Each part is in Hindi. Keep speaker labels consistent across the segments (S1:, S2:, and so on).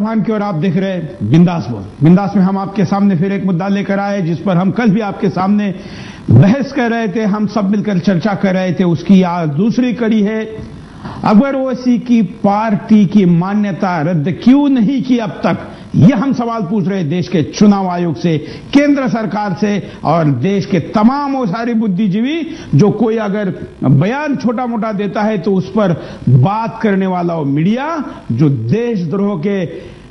S1: आह्वान की ओर आप देख रहे हैं बिंदास बोल। बिंदास में हम आपके सामने फिर एक मुद्दा लेकर आए जिस पर हम कल भी आपके सामने बहस कर रहे थे, हम सब मिलकर चर्चा कर रहे थे। उसकी आज दूसरी कड़ी है, अकबर ओवैसी की पार्टी की मान्यता रद्द क्यों नहीं की अब तक, यह हम सवाल पूछ रहे हैं देश के चुनाव आयोग से, केंद्र सरकार से और देश के तमाम वो सारे बुद्धिजीवी जो कोई अगर बयान छोटा मोटा देता है तो उस पर बात करने वाला वो मीडिया जो देशद्रोह के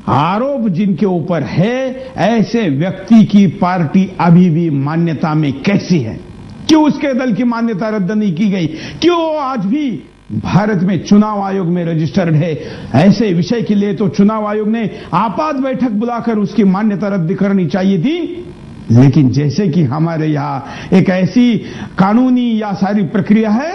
S1: आरोप जिनके ऊपर है, ऐसे व्यक्ति की पार्टी अभी भी मान्यता में कैसी है? क्यों उसके दल की मान्यता रद्द नहीं की गई? क्यों आज भी भारत में चुनाव आयोग में रजिस्टर्ड है? ऐसे विषय के लिए तो चुनाव आयोग ने आपात बैठक बुलाकर उसकी मान्यता रद्द करनी चाहिए थी। लेकिन जैसे कि हमारे यहां एक ऐसी कानूनी या सारी प्रक्रिया है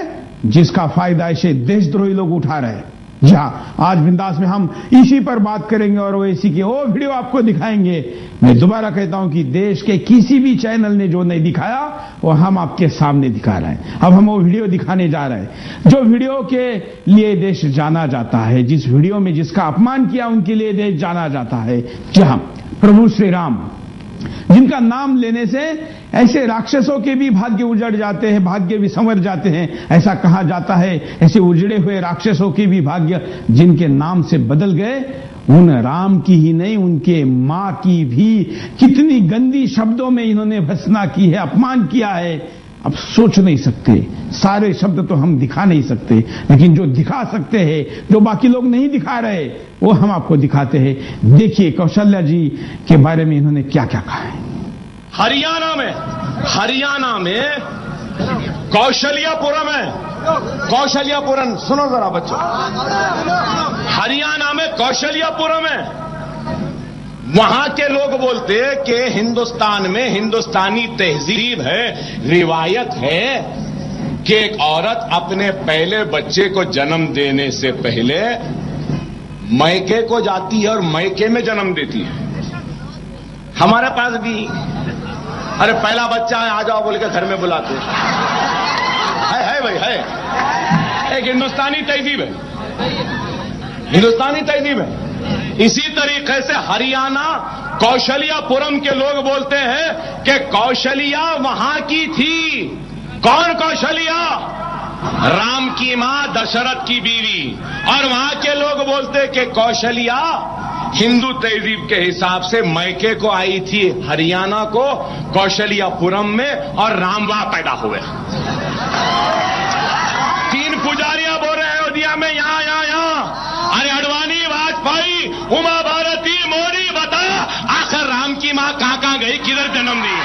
S1: जिसका फायदा ऐसे देशद्रोही लोग उठा रहे हैं। जहां आज बिंदास में हम इसी पर बात करेंगे और ओवैसी की वो वीडियो आपको दिखाएंगे। मैं दोबारा कहता हूं कि देश के किसी भी चैनल ने जो नहीं दिखाया वो हम आपके सामने दिखा रहे हैं। अब हम वो वीडियो दिखाने जा रहे हैं जो वीडियो के लिए देश जाना जाता है, जिस वीडियो में जिसका अपमान किया उनके लिए देश जाना जाता है। जहां प्रभु श्री राम जिनका नाम लेने से ऐसे राक्षसों के भी भाग्य उजड़ जाते हैं, भाग्य भी संवर जाते हैं, ऐसा कहा जाता है। ऐसे उजड़े हुए राक्षसों के भी भाग्य जिनके नाम से बदल गए, उन राम की ही नहीं उनके मां की भी कितनी गंदी शब्दों में इन्होंने भर्त्सना की है, अपमान किया है। अब सोच नहीं सकते, सारे शब्द तो हम दिखा नहीं सकते, लेकिन जो दिखा सकते हैं, जो बाकी लोग नहीं दिखा रहे, वो हम आपको दिखाते हैं। देखिए कौशल्या जी के बारे में इन्होंने क्या क्या कहा है।
S2: हरियाणा में कौशल्यापुरम है, कौशल्यापुरम सुनो जरा बच्चों, हरियाणा में कौशल्यापुरम है। वहां के लोग बोलते कि हिंदुस्तान में हिंदुस्तानी तहजीब है, रिवायत है कि एक औरत अपने पहले बच्चे को जन्म देने से पहले मैके को जाती है और मैके में जन्म देती है। हमारे पास भी अरे पहला बच्चा है आ जाओ बोल के घर में बुलाते है भाई, है एक हिंदुस्तानी तहजीब है, हिंदुस्तानी तहजीब है। इसी तरीके से हरियाणा कौशल्यापुरम के लोग बोलते हैं कि कौशल्या वहां की थी। कौन कौशल्या? राम की मां दशरथ की बीवी। और वहां के लोग बोलते कि कौशल्या हिंदू तहजीब के हिसाब से मैके को आई थी हरियाणा को कौशल्यापुरम में और राम वहां पैदा हुए। 3 पुजारियां बोल रहे हैं अयोध्या में, यहां। अरे अडवाणी, वाजपेयी, उमा भारती, मोदी, बता आखिर राम की मां कहां गई, किधर जन्म दी?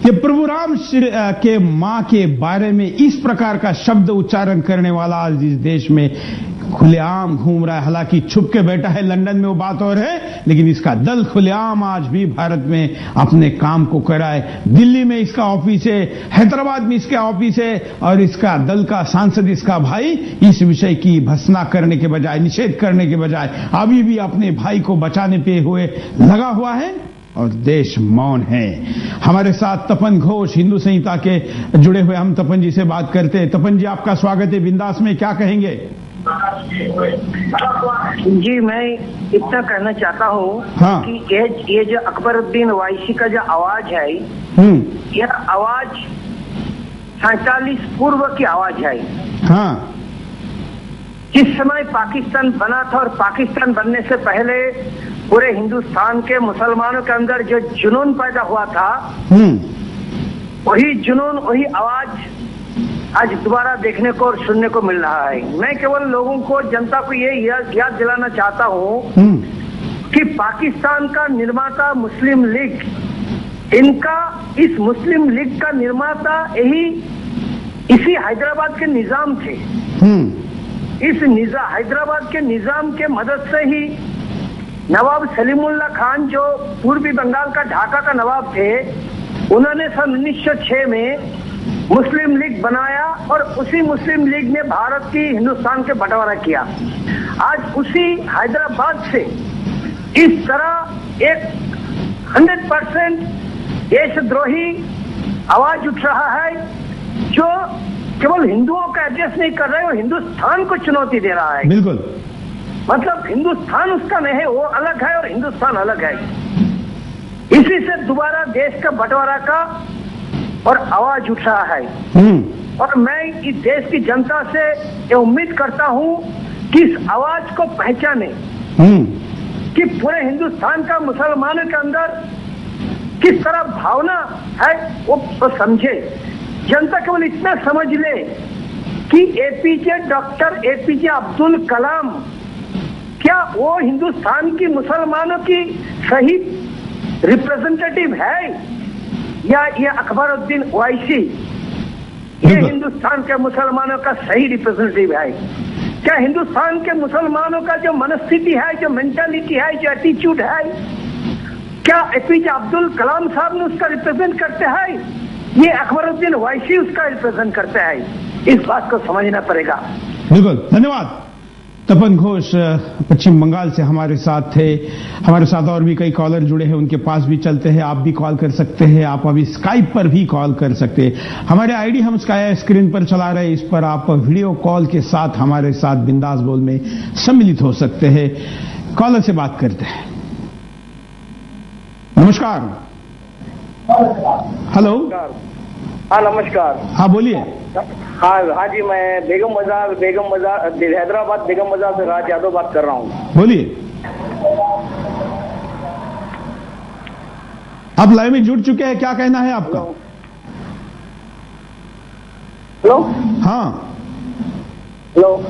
S1: ये प्रभु राम के मां के बारे में इस प्रकार का शब्द उच्चारण करने वाला आज इस देश में खुलेआम घूम रहा है। हालांकि छुप के बैठा है लंदन में, वो बात और है, लेकिन इसका दल खुलेआम आज भी भारत में अपने काम को कर रहा है। दिल्ली में इसका ऑफिस है, हैदराबाद में इसका ऑफिस है और इसका दल का सांसद, इसका भाई इस विषय की भर्त्सना करने के बजाय, निषेध करने के बजाय अभी भी अपने भाई को बचाने पे हुए लगा हुआ है और देश मौन है। हमारे साथ तपन घोष हिंदू संहिता के जुड़े हुए, हम तपन जी से बात करते हैं। तपन जी आपका स्वागत है बिंदास में, क्या कहेंगे?
S3: जी मैं इतना कहना चाहता हूँ कि ये जो अकबरुद्दीन ओवैसी का जो आवाज है, यह आवाज 47 पूर्व की आवाज है।
S1: हाँ,
S3: जिस समय पाकिस्तान बना था और पाकिस्तान बनने से पहले पूरे हिंदुस्तान के मुसलमानों के अंदर जो जुनून पैदा हुआ था, वही जुनून, वही आवाज आज दोबारा देखने को और सुनने को मिल रहा है। मैं केवल लोगों को, जनता को ये याद दिलाना चाहता हूँ कि पाकिस्तान का निर्माता मुस्लिम लीग, इनका इस मुस्लिम लीग का निर्माता इसी हैदराबाद के निजाम थे। इस हैदराबाद के निजाम के मदद से ही नवाब सलीमुल्लाह खान जो पूर्वी बंगाल का ढाका का नवाब थे, उन्होंने सन 1906 में मुस्लिम लीग बनाया और उसी मुस्लिम लीग ने भारत की हिंदुस्तान के बंटवारा किया। आज उसी हैदराबाद से इस तरह एक 100% देशद्रोही आवाज उठ रहा है जो केवल हिंदुओं का एड्रेस नहीं कर रहे, वो हिंदुस्तान को चुनौती दे रहा है।
S1: बिल्कुल,
S3: मतलब हिंदुस्तान उसका नहीं है, वो अलग है और हिंदुस्तान अलग है। इसी से दोबारा देश का बंटवारा का और आवाज उठ रहा है। और मैं इस देश की जनता से ये उम्मीद करता हूं कि इस आवाज को पहचाने, कि पूरे हिंदुस्तान का मुसलमानों के अंदर किस तरह भावना है वो समझे। जनता केवल इतना समझ ले कि डॉक्टर एपीजे अब्दुल कलाम क्या वो हिंदुस्तान की मुसलमानों की सही रिप्रेजेंटेटिव है, या ये अकबरुद्दीन ओवैसी ये हिंदुस्तान के मुसलमानों का सही रिप्रेजेंटेटिव है? क्या हिंदुस्तान के मुसलमानों का जो मनस्थिति है, जो मेंटालिटी है, जो एटीट्यूड है, क्या एपीजे अब्दुल कलाम साहब ने उसका रिप्रेजेंट करते हैं? ये अकबरुद्दीन ओवैसी उसका रिप्रेजेंट करते हैं। इस बात को समझना पड़ेगा।
S1: बिल्कुल, धन्यवाद। तपन घोष पश्चिम बंगाल से हमारे साथ थे। हमारे साथ और भी कई कॉलर जुड़े हैं, उनके पास भी चलते हैं। आप भी कॉल कर सकते हैं, आप अभी स्काइप पर भी कॉल कर सकते हैं। हमारे आईडी हम स्क्रीन पर चला रहे हैं, इस पर आप वीडियो कॉल के साथ हमारे साथ बिंदास बोल में सम्मिलित हो सकते हैं। कॉलर से बात करते हैं। नमस्कार। हेलो।
S4: हाँ नमस्कार।
S1: हाँ बोलिए।
S4: हाँ जी, मैं बेगम बाजार हैदराबाद बेगम बाजार से राज यादव बात कर रहा हूँ।
S1: बोलिए। आप लाइव में जुड़ चुके हैं, क्या कहना है आपका?
S4: हेलो।
S1: हाँ
S4: हेलो।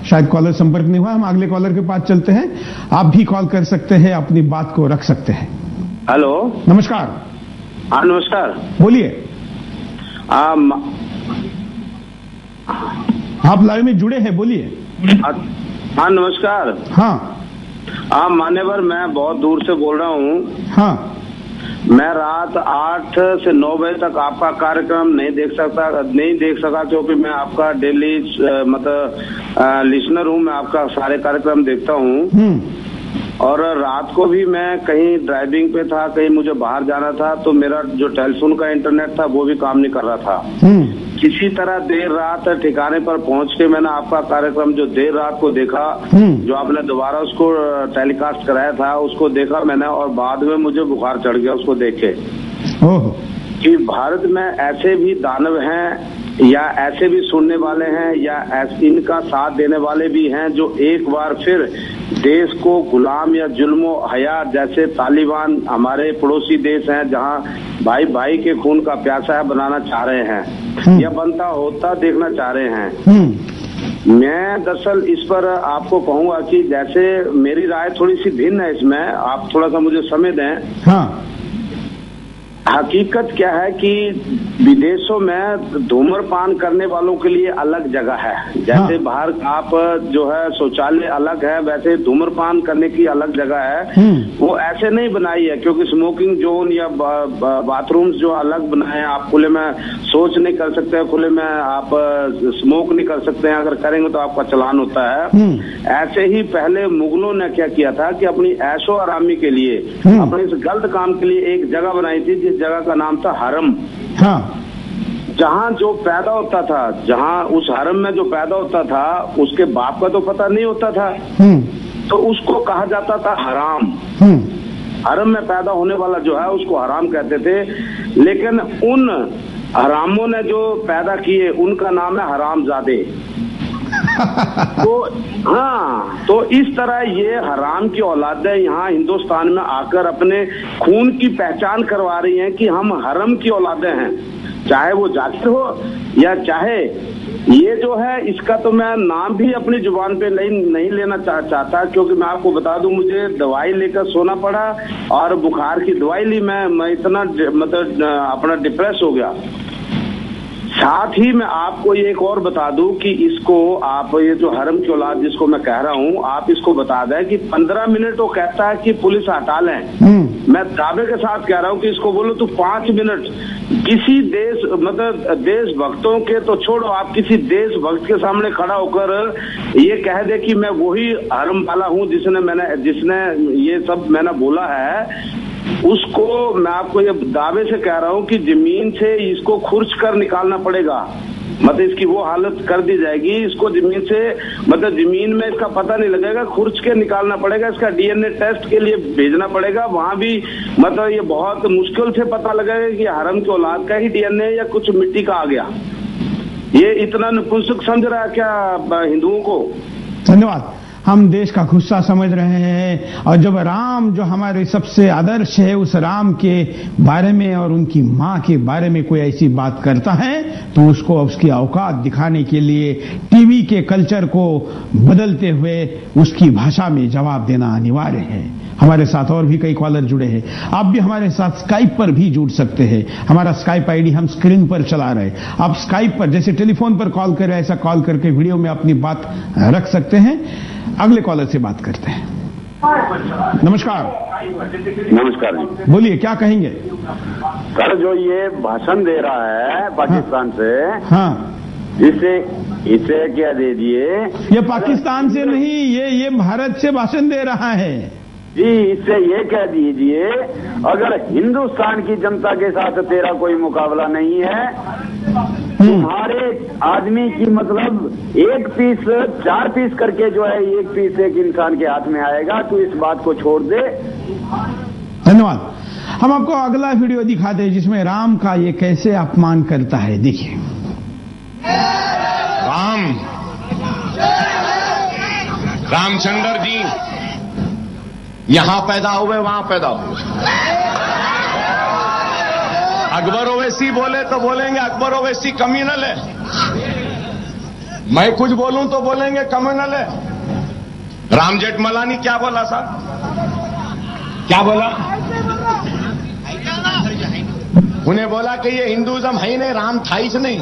S1: शायद कॉलर संपर्क नहीं हुआ, हम अगले कॉलर के पास चलते हैं। आप भी कॉल कर सकते हैं, अपनी बात को रख सकते हैं।
S5: हेलो,
S1: नमस्कार।
S5: हाँ नमस्कार,
S1: बोलिए। आप लाइव में जुड़े हैं, बोलिए।
S5: हाँ नमस्कार।
S1: हाँ
S5: मान्यवर, मैं बहुत दूर से बोल रहा हूँ।
S1: हाँ,
S5: मैं रात 8 से 9 बजे तक आपका कार्यक्रम नहीं देख सका क्योंकि मैं आपका डेली लिसनर हूँ। मैं आपका सारे कार्यक्रम देखता हूँ और रात को भी मैं कहीं ड्राइविंग पे था, कहीं मुझे बाहर जाना था, तो मेरा जो टेलीफोन का इंटरनेट था वो भी काम नहीं कर रहा था। किसी तरह देर रात ठिकाने पर पहुंच के मैंने आपका कार्यक्रम जो देर रात को देखा, जो आपने दोबारा उसको टेलीकास्ट कराया था उसको देखा मैंने, और बाद में मुझे बुखार चढ़ गया उसको देख के कि भारत में ऐसे भी दानव हैं या ऐसे भी सुनने वाले हैं या इनका साथ देने वाले भी हैं जो एक बार फिर देश को गुलाम या जुल्म हया, जैसे तालिबान हमारे पड़ोसी देश हैं जहां भाई भाई के खून का प्यासा है, बनाना चाह रहे हैं या बनता होता देखना चाह रहे हैं। मैं दरअसल इस पर आपको कहूंगा कि जैसे मेरी राय थोड़ी सी भिन्न है इसमें, आप थोड़ा सा मुझे समय दें।
S1: हाँ।
S5: हकीकत क्या है कि विदेशों में धूम्रपान करने वालों के लिए अलग जगह है। जैसे बाहर आप जो है शौचालय अलग है, वैसे धूम्रपान करने की अलग जगह है। वो ऐसे नहीं बनाई है क्योंकि स्मोकिंग जोन या बाथरूम्स जो अलग बनाए हैं, आप खुले में शौच नहीं कर सकते, खुले में आप स्मोक नहीं कर सकते हैं, अगर करेंगे तो आपका चालान होता है। ऐसे ही पहले मुगलों ने क्या किया था कि अपनी ऐशो आरामी के लिए, अपने इस गलत काम के लिए एक जगह बनाई थी, जिस जगह का नाम था हरम।
S1: हाँ।
S5: जहां जो पैदा होता था, जहां उस हरम में जो पैदा होता था उसके बाप का तो पता नहीं होता था, तो उसको कहा जाता था हराम। हरम में पैदा होने वाला जो है उसको हराम कहते थे, लेकिन उन हरामों ने जो पैदा किए उनका नाम है हरामजादे। तो हाँ, तो इस तरह ये हराम की औलादें यहाँ हिंदुस्तान में आकर अपने खून की पहचान करवा रही हैं कि हम हरम की औलादें हैं, चाहे वो जाकिर हो या चाहे ये जो है, इसका तो मैं नाम भी अपनी जुबान पे नहीं लेना चाहता क्योंकि मैं आपको बता दूं, मुझे दवाई लेकर सोना पड़ा और बुखार की दवाई ली, मैं इतना मतलब अपना डिप्रेस हो गया। साथ ही मैं आपको ये एक और बता दूं कि इसको आप ये जो हरम की औलाद जिसको मैं कह रहा हूं, आप इसको बता दें कि 15 मिनट वो कहता है कि पुलिस हटा लें। मैं दावे के साथ कह रहा हूं कि इसको बोलो तो 5 मिनट किसी देशभक्तों के तो छोड़ो, आप किसी देशभक्त के सामने खड़ा होकर ये कह दे कि मैं वही हरम वाला हूं जिसने ये सब मैंने बोला है, उसको मैं आपको ये दावे से कह रहा हूं कि जमीन से इसको खुर्च कर निकालना पड़ेगा। मतलब इसकी वो हालत कर दी जाएगी, इसको जमीन से मतलब जमीन में इसका पता नहीं लगेगा, खुर्च के निकालना पड़ेगा, इसका डीएनए टेस्ट के लिए भेजना पड़ेगा, वहां भी मतलब ये बहुत मुश्किल से पता लगेगा कि हरम की औलाद का ही डीएनए या कुछ मिट्टी का आ गया। ये इतना नपुंसक समझ रहा है क्या हिंदुओं को?
S1: धन्यवाद। हम देश का गुस्सा समझ रहे हैं, और जब राम जो हमारे सबसे आदर्श है उस राम के बारे में और उनकी मां के बारे में कोई ऐसी बात करता है तो उसको उसकी औकात दिखाने के लिए टीवी के कल्चर को बदलते हुए उसकी भाषा में जवाब देना अनिवार्य है। हमारे साथ और भी कई कॉलर जुड़े हैं, आप भी हमारे साथ स्काइप पर भी जुड़ सकते हैं। हमारा स्काइप आईडी हम स्क्रीन पर चला रहे हैं। आप स्काइप पर जैसे टेलीफोन पर कॉल कर रहे हैं ऐसा कॉल करके वीडियो में अपनी बात रख सकते हैं। अगले कॉलर से बात करते हैं। नमस्कार।
S5: नमस्कार जी,
S1: बोलिए क्या कहेंगे?
S5: सर जो ये भाषण दे रहा है पाकिस्तान से,
S1: हाँ,
S5: इसे क्या दे दिए?
S1: ये पाकिस्तान से नहीं, ये भारत से भाषण दे रहा है
S5: जी। इससे ये कह दीजिए अगर हिंदुस्तान की जनता के साथ तेरा कोई मुकाबला नहीं है, तुम्हारे आदमी की मतलब एक पीस 4 पीस करके जो है एक पीस एक इंसान के हाथ में आएगा, तो इस बात को छोड़ दे।
S1: धन्यवाद। हम आपको अगला वीडियो दिखाते हैं जिसमें राम का ये कैसे अपमान करता है। देखिए।
S2: रामचंद्र जी यहां पैदा हुए वहां पैदा हुए। अकबर ओवैसी बोले तो बोलेंगे अकबर ओवैसी कम्युनल है, मैं कुछ बोलूं तो बोलेंगे कम्युनल है। राम जेठमलानी क्या बोला साहब? क्या बोला? उन्हें बोला कि ये हिंदुइज्म है ही नहीं, राम था ही नहीं।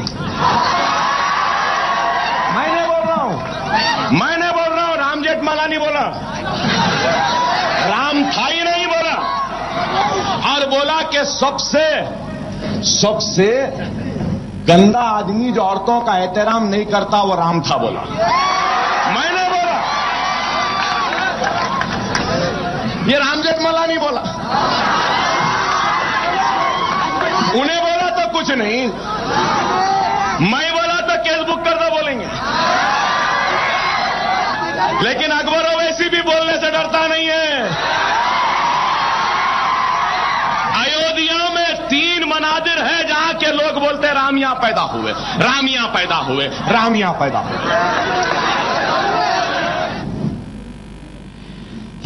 S2: मैंने बोल रहा हूं, राम जेठमलानी बोला राम था ही नहीं बोला, और बोला कि सबसे गंदा आदमी जो औरतों का एहतराम नहीं करता वो राम था बोला। मैंने बोला, ये राम जेठमलानी बोला। उन्हें बोला तो कुछ नहीं, मैं बोला तो केस बुक कर दो बोलेंगे। लेकिन अकबर ओवैसी भी बोलने से डरता नहीं है। अयोध्या में 3 मनाजिर है जहां के लोग बोलते हैं राम यहां पैदा हुए, राम यहां पैदा हुए, राम यहां पैदा हुए।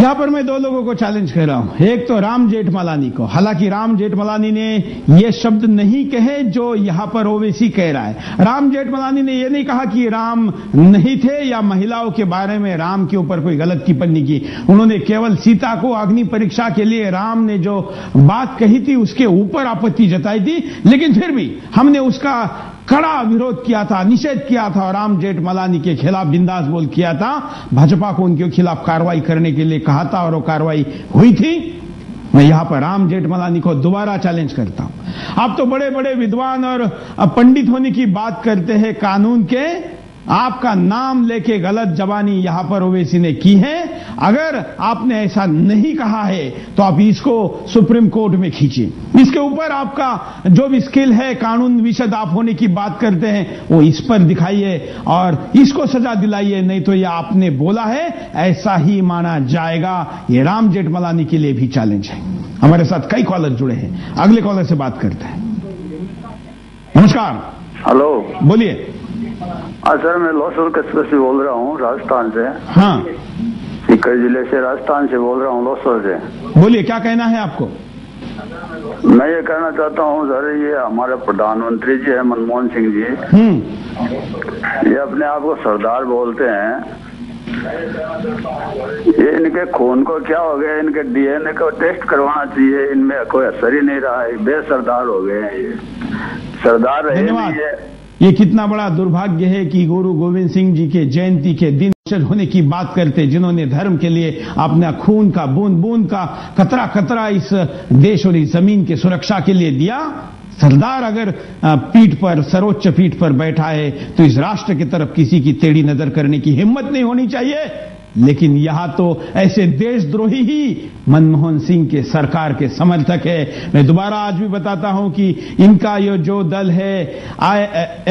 S1: यहां पर मैं 2 लोगों को चैलेंज कर रहा हूं। एक तो राम जेठमलानी को, हालांकि राम जेठमलानी ने ये शब्द नहीं कहे जो यहां पर ओवैसी कह रहा है। राम जेठमलानी ने यह नहीं कहा कि राम नहीं थे या महिलाओं के बारे में राम के ऊपर कोई गलत टिप्पणी की। उन्होंने केवल सीता को अग्नि परीक्षा के लिए राम ने जो बात कही थी उसके ऊपर आपत्ति जताई थी, लेकिन फिर भी हमने उसका कड़ा विरोध किया था, निषेध किया था और राम जेठमलानी के खिलाफ बिंदास बोल किया था। भाजपा को उनके खिलाफ कार्रवाई करने के लिए कहा था और वो कार्रवाई हुई थी। मैं यहां पर राम जेठमलानी को दोबारा चैलेंज करता हूं। आप तो बड़े बड़े विद्वान और पंडित होने की बात करते हैं कानून के, आपका नाम लेके गलत जबानी यहां पर ओवैसी ने की है। अगर आपने ऐसा नहीं कहा है तो आप इसको सुप्रीम कोर्ट में खींचिए। इसके ऊपर आपका जो भी स्किल है, कानून विशद आप होने की बात करते हैं, वो इस पर दिखाइए और इसको सजा दिलाइए, नहीं तो ये आपने बोला है ऐसा ही माना जाएगा। ये राम जेठमलानी के लिए भी चैलेंज है। हमारे साथ कई कॉलर जुड़े हैं, अगले कॉलर से बात करते हैं। नमस्कार।
S6: हेलो,
S1: बोलिए।
S6: हाँ सर, मैं लोसर कस्बे से बोल रहा हूँ, राजस्थान से।
S1: हाँ,
S6: सीकर जिले से, राजस्थान से बोल रहा हूँ, लोसर से।
S1: बोलिए क्या कहना है आपको?
S6: मैं ये कहना चाहता हूँ सर, ये हमारे प्रधानमंत्री जी है मनमोहन सिंह जी, ये अपने आप को सरदार बोलते हैं। ये इनके खून को क्या हो गया, इनके डीएनए को टेस्ट करवाना चाहिए, इनमें कोई असर ही नहीं रहा है, बेसरदार हो गए हैं ये, सरदार रहे नहीं है।
S1: ये कितना बड़ा दुर्भाग्य है कि गुरु गोविंद सिंह जी के जयंती के दिन होने की बात करते, जिन्होंने धर्म के लिए अपना खून का बूंद बूंद का कतरा कतरा इस देश और इस जमीन की सुरक्षा के लिए दिया। सरदार अगर पीठ पर, सर्वोच्च पीठ पर बैठा है तो इस राष्ट्र की तरफ किसी की टेढ़ी नजर करने की हिम्मत नहीं होनी चाहिए। लेकिन यहां तो ऐसे देशद्रोही ही मनमोहन सिंह के सरकार के समर्थक है। मैं दोबारा आज भी बताता हूं कि इनका ये जो दल है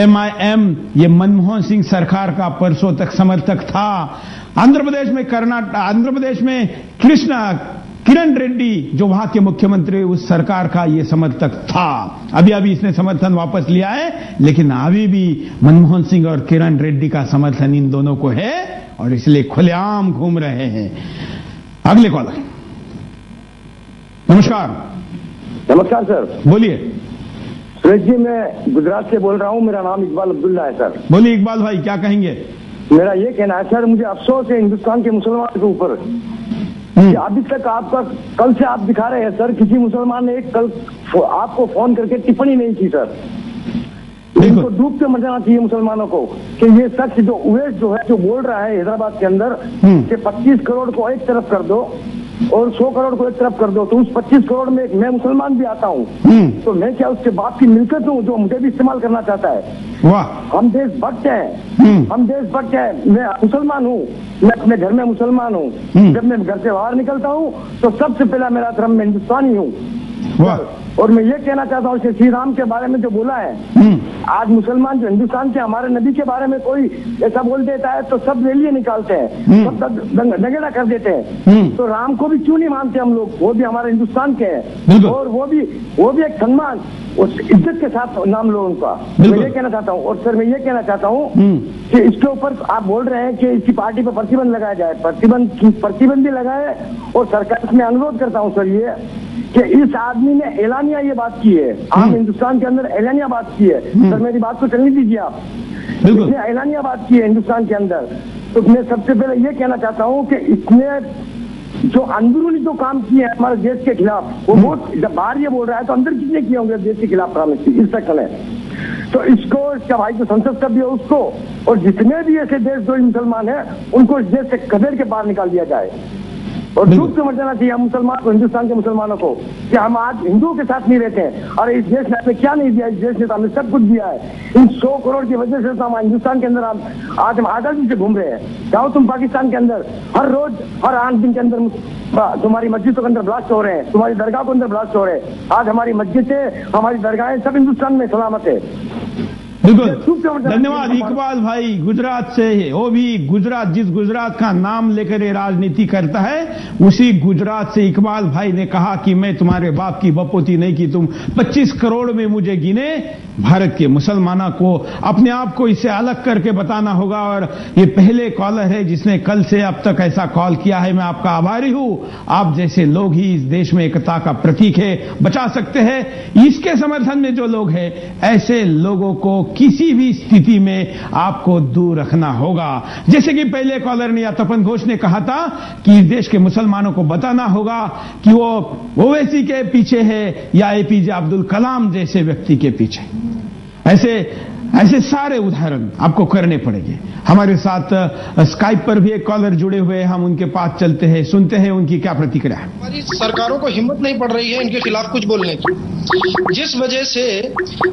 S1: MIM, ये मनमोहन सिंह सरकार का परसों तक समर्थक था। आंध्र प्रदेश में किरण रेड्डी जो वहां के मुख्यमंत्री, उस सरकार का ये समर्थक था। अभी इसने समर्थन वापस लिया है, लेकिन अभी भी मनमोहन सिंह और किरण रेड्डी का समर्थन इन दोनों को है और इसलिए खुलेआम घूम रहे हैं। अगले कॉलर। नमस्कार।
S7: नमस्कार सर।
S1: बोलिए।
S7: सुरेश जी, मैं गुजरात से बोल रहा हूं। मेरा नाम इकबाल अब्दुल्ला है सर।
S1: बोलिए इकबाल भाई, क्या कहेंगे?
S7: मेरा ये कहना है सर, मुझे अफसोस है हिंदुस्तान के मुसलमान के ऊपर कि अभी तक आपका, कल से आप दिखा रहे हैं सर, किसी मुसलमान ने कल आपको फोन करके टिप्पणी नहीं की सर। इनको डूब के मर जाना चाहिए मुसलमानों को कि ये शख्स जो उवैस जो है, जो बोल रहा है हैदराबाद के अंदर कि 25 करोड़ को एक तरफ कर दो और 100 करोड़ को एक तरफ कर दो, तो उस 25 करोड़ में मैं मुसलमान भी आता हूँ, तो मैं क्या उसके बाप की मिलकत हूँ जो मुझे भी इस्तेमाल करना चाहता है? वाह। हम देशभक्त हैं, हम देशभक्त हैं। मैं मुसलमान हूँ, मैं अपने घर में मुसलमान हूँ। जब मैं घर से बाहर निकलता हूँ तो सबसे पहला मेरा धर्म में हिंदुस्तानी हूँ। और मैं ये कहना चाहता हूँ कि श्री राम के बारे में जो बोला है, आज मुसलमान जो हिंदुस्तान के हमारे नबी के बारे में कोई ऐसा बोल देता है तो सब रैलियां निकालते हैं, सब दंगेड़ा कर देते हैं। तो राम को भी क्यों नहीं मानते हम लोग? वो भी हमारे हिंदुस्तान के हैं और वो भी एक सम्मान, उस इज्जत के साथ नाम लो उनका। मैं ये कहना चाहता हूँ। और सर मैं ये कहना चाहता हूँ कि इसके ऊपर आप बोल रहे हैं कि इसकी पार्टी पर प्रतिबंध लगाया जाए, प्रतिबंध भी लगाए। और सरकार से मैं अनुरोध करता हूँ सर ये कि इस आदमी ने एलानिया ये बात की है, आम हिंदुस्तान के अंदर एलानिया बात की है। सर मेरी बात को चलने दीजिए आप। इसने एलानिया बात की है हिंदुस्तान के अंदर। तो मैं सबसे पहले ये कहना चाहता हूँ कि इसने जो अंदरूनी जो काम किए हैं हमारे देश के खिलाफ, वो बहुत, जब बाहर ये बोल रहा है तो अंदर कितने किए होंगे देश के खिलाफ काम इंस्ट्रक्शन है। तो इसको, इसका भाई जो संसद का भी है उसको, और जितने भी ऐसे देशद्रोही मुसलमान हैं उनको इस देश से खदेड़ के बाहर निकाल दिया जाए। और डूब के मर जाना चाहिए मुसलमान को, हिंदुस्तान के मुसलमानों को, कि हम आज हिंदुओं के साथ नहीं रहते हैं। और इस देश ने हमें क्या नहीं दिया? इस देश ने तो हमें सब कुछ दिया है। इन 100 करोड़ की वजह से तो हम हिंदुस्तान के अंदर आज हम आजादी से घूम रहे हैं। जाओ तुम पाकिस्तान के अंदर, हर रोज हर 8 दिन के अंदर तुम्हारी मस्जिदों के अंदर ब्लास्ट हो रहे हैं, तुम्हारी दरगाह के अंदर ब्लास्ट हो रहे हैं। आज हमारी मस्जिदें, हमारी दरगाहें सब हिंदुस्तान में सलामत है।
S1: बिल्कुल, धन्यवाद इकबाल भाई गुजरात से है। वो भी गुजरात, जिस गुजरात का नाम लेकर ये राजनीति करता है, उसी गुजरात से इकबाल भाई ने कहा कि मैं तुम्हारे बाप की बपोती नहीं की तुम 25 करोड़ में मुझे गिने। भारत के मुसलमानों को अपने आप को इससे अलग करके बताना होगा। और ये पहले कॉलर है जिसने कल से अब तक ऐसा कॉल किया है। मैं आपका आभारी हूं। आप जैसे लोग ही इस देश में एकता का प्रतीक है, बचा सकते हैं। इसके समर्थन में जो लोग हैं, ऐसे लोगों को किसी भी स्थिति में आपको दूर रखना होगा। जैसे कि पहले कॉलर ने या तपन घोष ने कहा था कि इस देश के मुसलमानों को बताना होगा कि वो ओवैसी के पीछे है या APJ अब्दुल कलाम जैसे व्यक्ति के पीछे। ऐसे सारे उदाहरण आपको करने पड़ेंगे। हमारे साथ स्काइप पर भी एक कॉलर जुड़े हुए हैं, हम उनके पास चलते हैं, सुनते हैं उनकी क्या प्रतिक्रिया है।
S8: हमारी सरकारों को हिम्मत नहीं पड़ रही है इनके खिलाफ कुछ बोलने की, जिस वजह से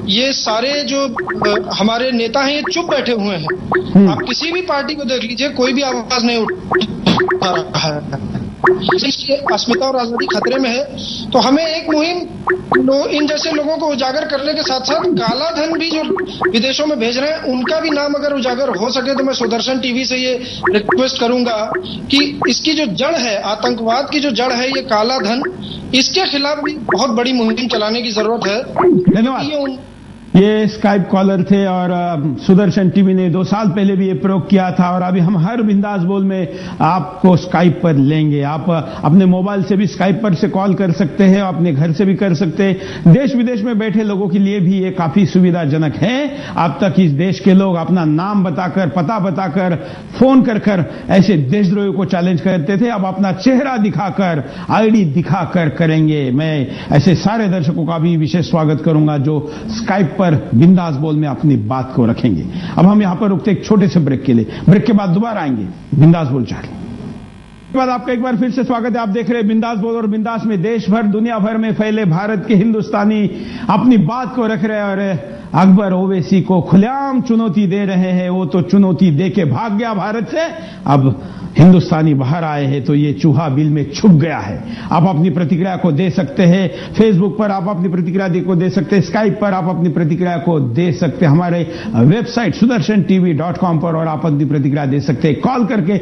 S8: ये सारे जो हमारे नेता हैं ये चुप बैठे हुए हैं। आप किसी भी पार्टी को देख लीजिए, कोई भी आवाज नहीं उठा रहा है। अस्मिता और आजादी खतरे में है। तो हमें एक मुहिम इन जैसे लोगों को उजागर करने के साथ साथ काला धन भी जो विदेशों में भेज रहे हैं उनका भी नाम अगर उजागर हो सके तो मैं सुदर्शन टीवी से ये रिक्वेस्ट करूंगा कि इसकी जो जड़ है, आतंकवाद की जो जड़ है ये काला धन, इसके खिलाफ भी बहुत बड़ी मुहिम चलाने की जरूरत है।
S1: धन्यवाद। ये स्काइप कॉलर थे और सुदर्शन टीवी ने 2 साल पहले भी ये प्रयोग किया था और अभी हम हर बिंदास बोल में आपको स्काइप पर लेंगे। आप अपने मोबाइल से भी स्काइप पर से कॉल कर सकते हैं, अपने घर से भी कर सकते हैं। देश विदेश में बैठे लोगों के लिए भी ये काफी सुविधाजनक है। अब तक इस देश के लोग अपना नाम बताकर, पता बताकर, फोन कर ऐसे देशद्रोहियों को चैलेंज करते थे। अब अपना चेहरा दिखाकर, ID दिखाकर करेंगे। मैं ऐसे सारे दर्शकों का भी विशेष स्वागत करूंगा जो स्काइप पर बिंदास बोल में अपनी बात को रखेंगे। अब हम यहां पर रुकते एक छोटे से ब्रेक के लिए, ब्रेक के बाद दोबारा आएंगे बिंदास बोल चार। बाद आपका एक बार फिर से स्वागत है। आप देख रहे हैं बिंदास बोल और बिंदास में देश भर, दुनिया भर में फैले भारत के हिंदुस्तानी अपनी बात को रख रहे हैं और अकबर ओवैसी को खुलेआम चुनौती दे रहे हैं। वो तो चुनौती दे के भाग गया भारत से, अब हिंदुस्तानी बाहर आए हैं तो ये चूहा बिल में छुप गया है। आप अपनी प्रतिक्रिया को दे सकते हैं, फेसबुक पर आप अपनी प्रतिक्रिया को दे सकते हैं, स्काइप पर आप अपनी प्रतिक्रिया को दे सकते हैं, हमारे वेबसाइट sudarshan.tv.com पर, और आप अपनी प्रतिक्रिया दे सकते हैं कॉल करके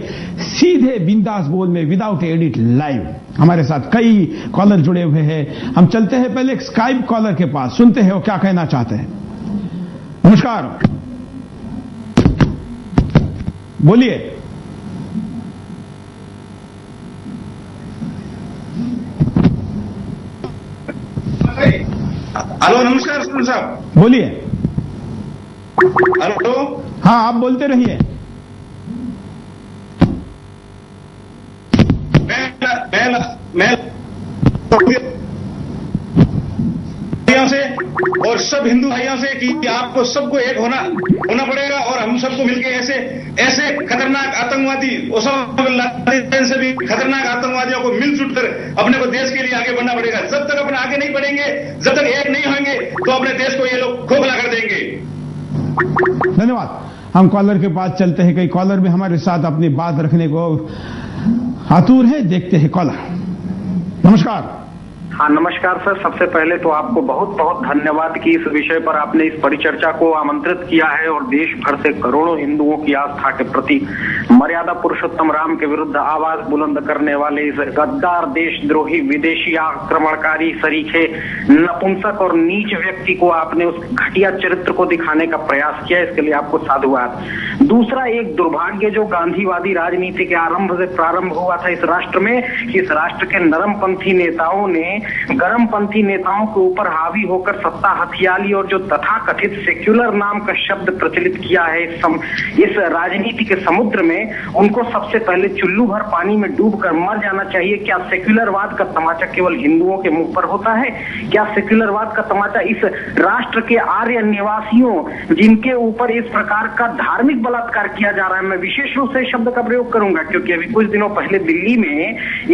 S1: सीधे बिंदास बोल में विदाउट एडिट लाइव। हमारे साथ कई कॉलर जुड़े हुए हैं। हम चलते हैं पहले एक स्काइप कॉलर के पास, सुनते हैं वो क्या कहना चाहते हैं। नमस्कार, बोलिए।
S2: हेलो, नमस्कार सुन साहब,
S1: बोलिए।
S2: हेलो,
S1: हाँ, आप बोलते रहिए।
S2: मैं से और सब हिंदू भाइयों से कि आपको सबको एक होना पड़ेगा और हम सबको मिलकर ऐसे खतरनाक आतंकवादी ओसामा बिन लादेन से भी खतरनाक आतंकवादियों को मिलजुट कर अपने को देश के लिए आगे बढ़ना पड़ेगा। जब तक अपने आगे नहीं बढ़ेंगे, जब तक एक नहीं होंगे, तो अपने देश को ये लोग खोखला कर देंगे।
S1: धन्यवाद। हम कॉलर के पास चलते हैं, कई कॉलर भी हमारे साथ अपनी बात रखने को आतुर है। देखते हैं कॉलर। नमस्कार।
S9: हाँ, नमस्कार सर। सबसे पहले तो आपको बहुत बहुत धन्यवाद कि इस विषय पर आपने इस परिचर्चा को आमंत्रित किया है और देश भर से करोड़ों हिंदुओं की आस्था के प्रति मर्यादा पुरुषोत्तम राम के विरुद्ध आवाज बुलंद करने वाले इस गद्दार, देशद्रोही, विदेशी आक्रमणकारी, सरीखे, नपुंसक और नीच व्यक्ति को आपने उस घटिया चरित्र को दिखाने का प्रयास किया, इसके लिए आपको साधुवाद। दूसरा, एक दुर्भाग्य जो गांधीवादी राजनीति के आरंभ से प्रारंभ हुआ था इस राष्ट्र में, इस राष्ट्र के नरमपंथी नेताओं ने गरमपंथी नेताओं के ऊपर हावी होकर सत्ता हथियाली और जो तथाकथित सेक्युलर नाम का शब्द प्रचलित किया है इस राजनीति के समुद्र में, उनको सबसे पहले चुल्लू भर पानी में डूबकर मर जाना चाहिए। क्या सेक्युलरवाद का तमाचा केवल हिंदुओं के मुंह पर होता है? क्या सेक्युलरवाद का तमाचा इस राष्ट्र के आर्य निवासियों जिनके ऊपर इस प्रकार का धार्मिक बलात्कार किया जा रहा है? मैं विशेष रूप से शब्द का प्रयोग करूंगा क्योंकि अभी कुछ दिनों पहले दिल्ली में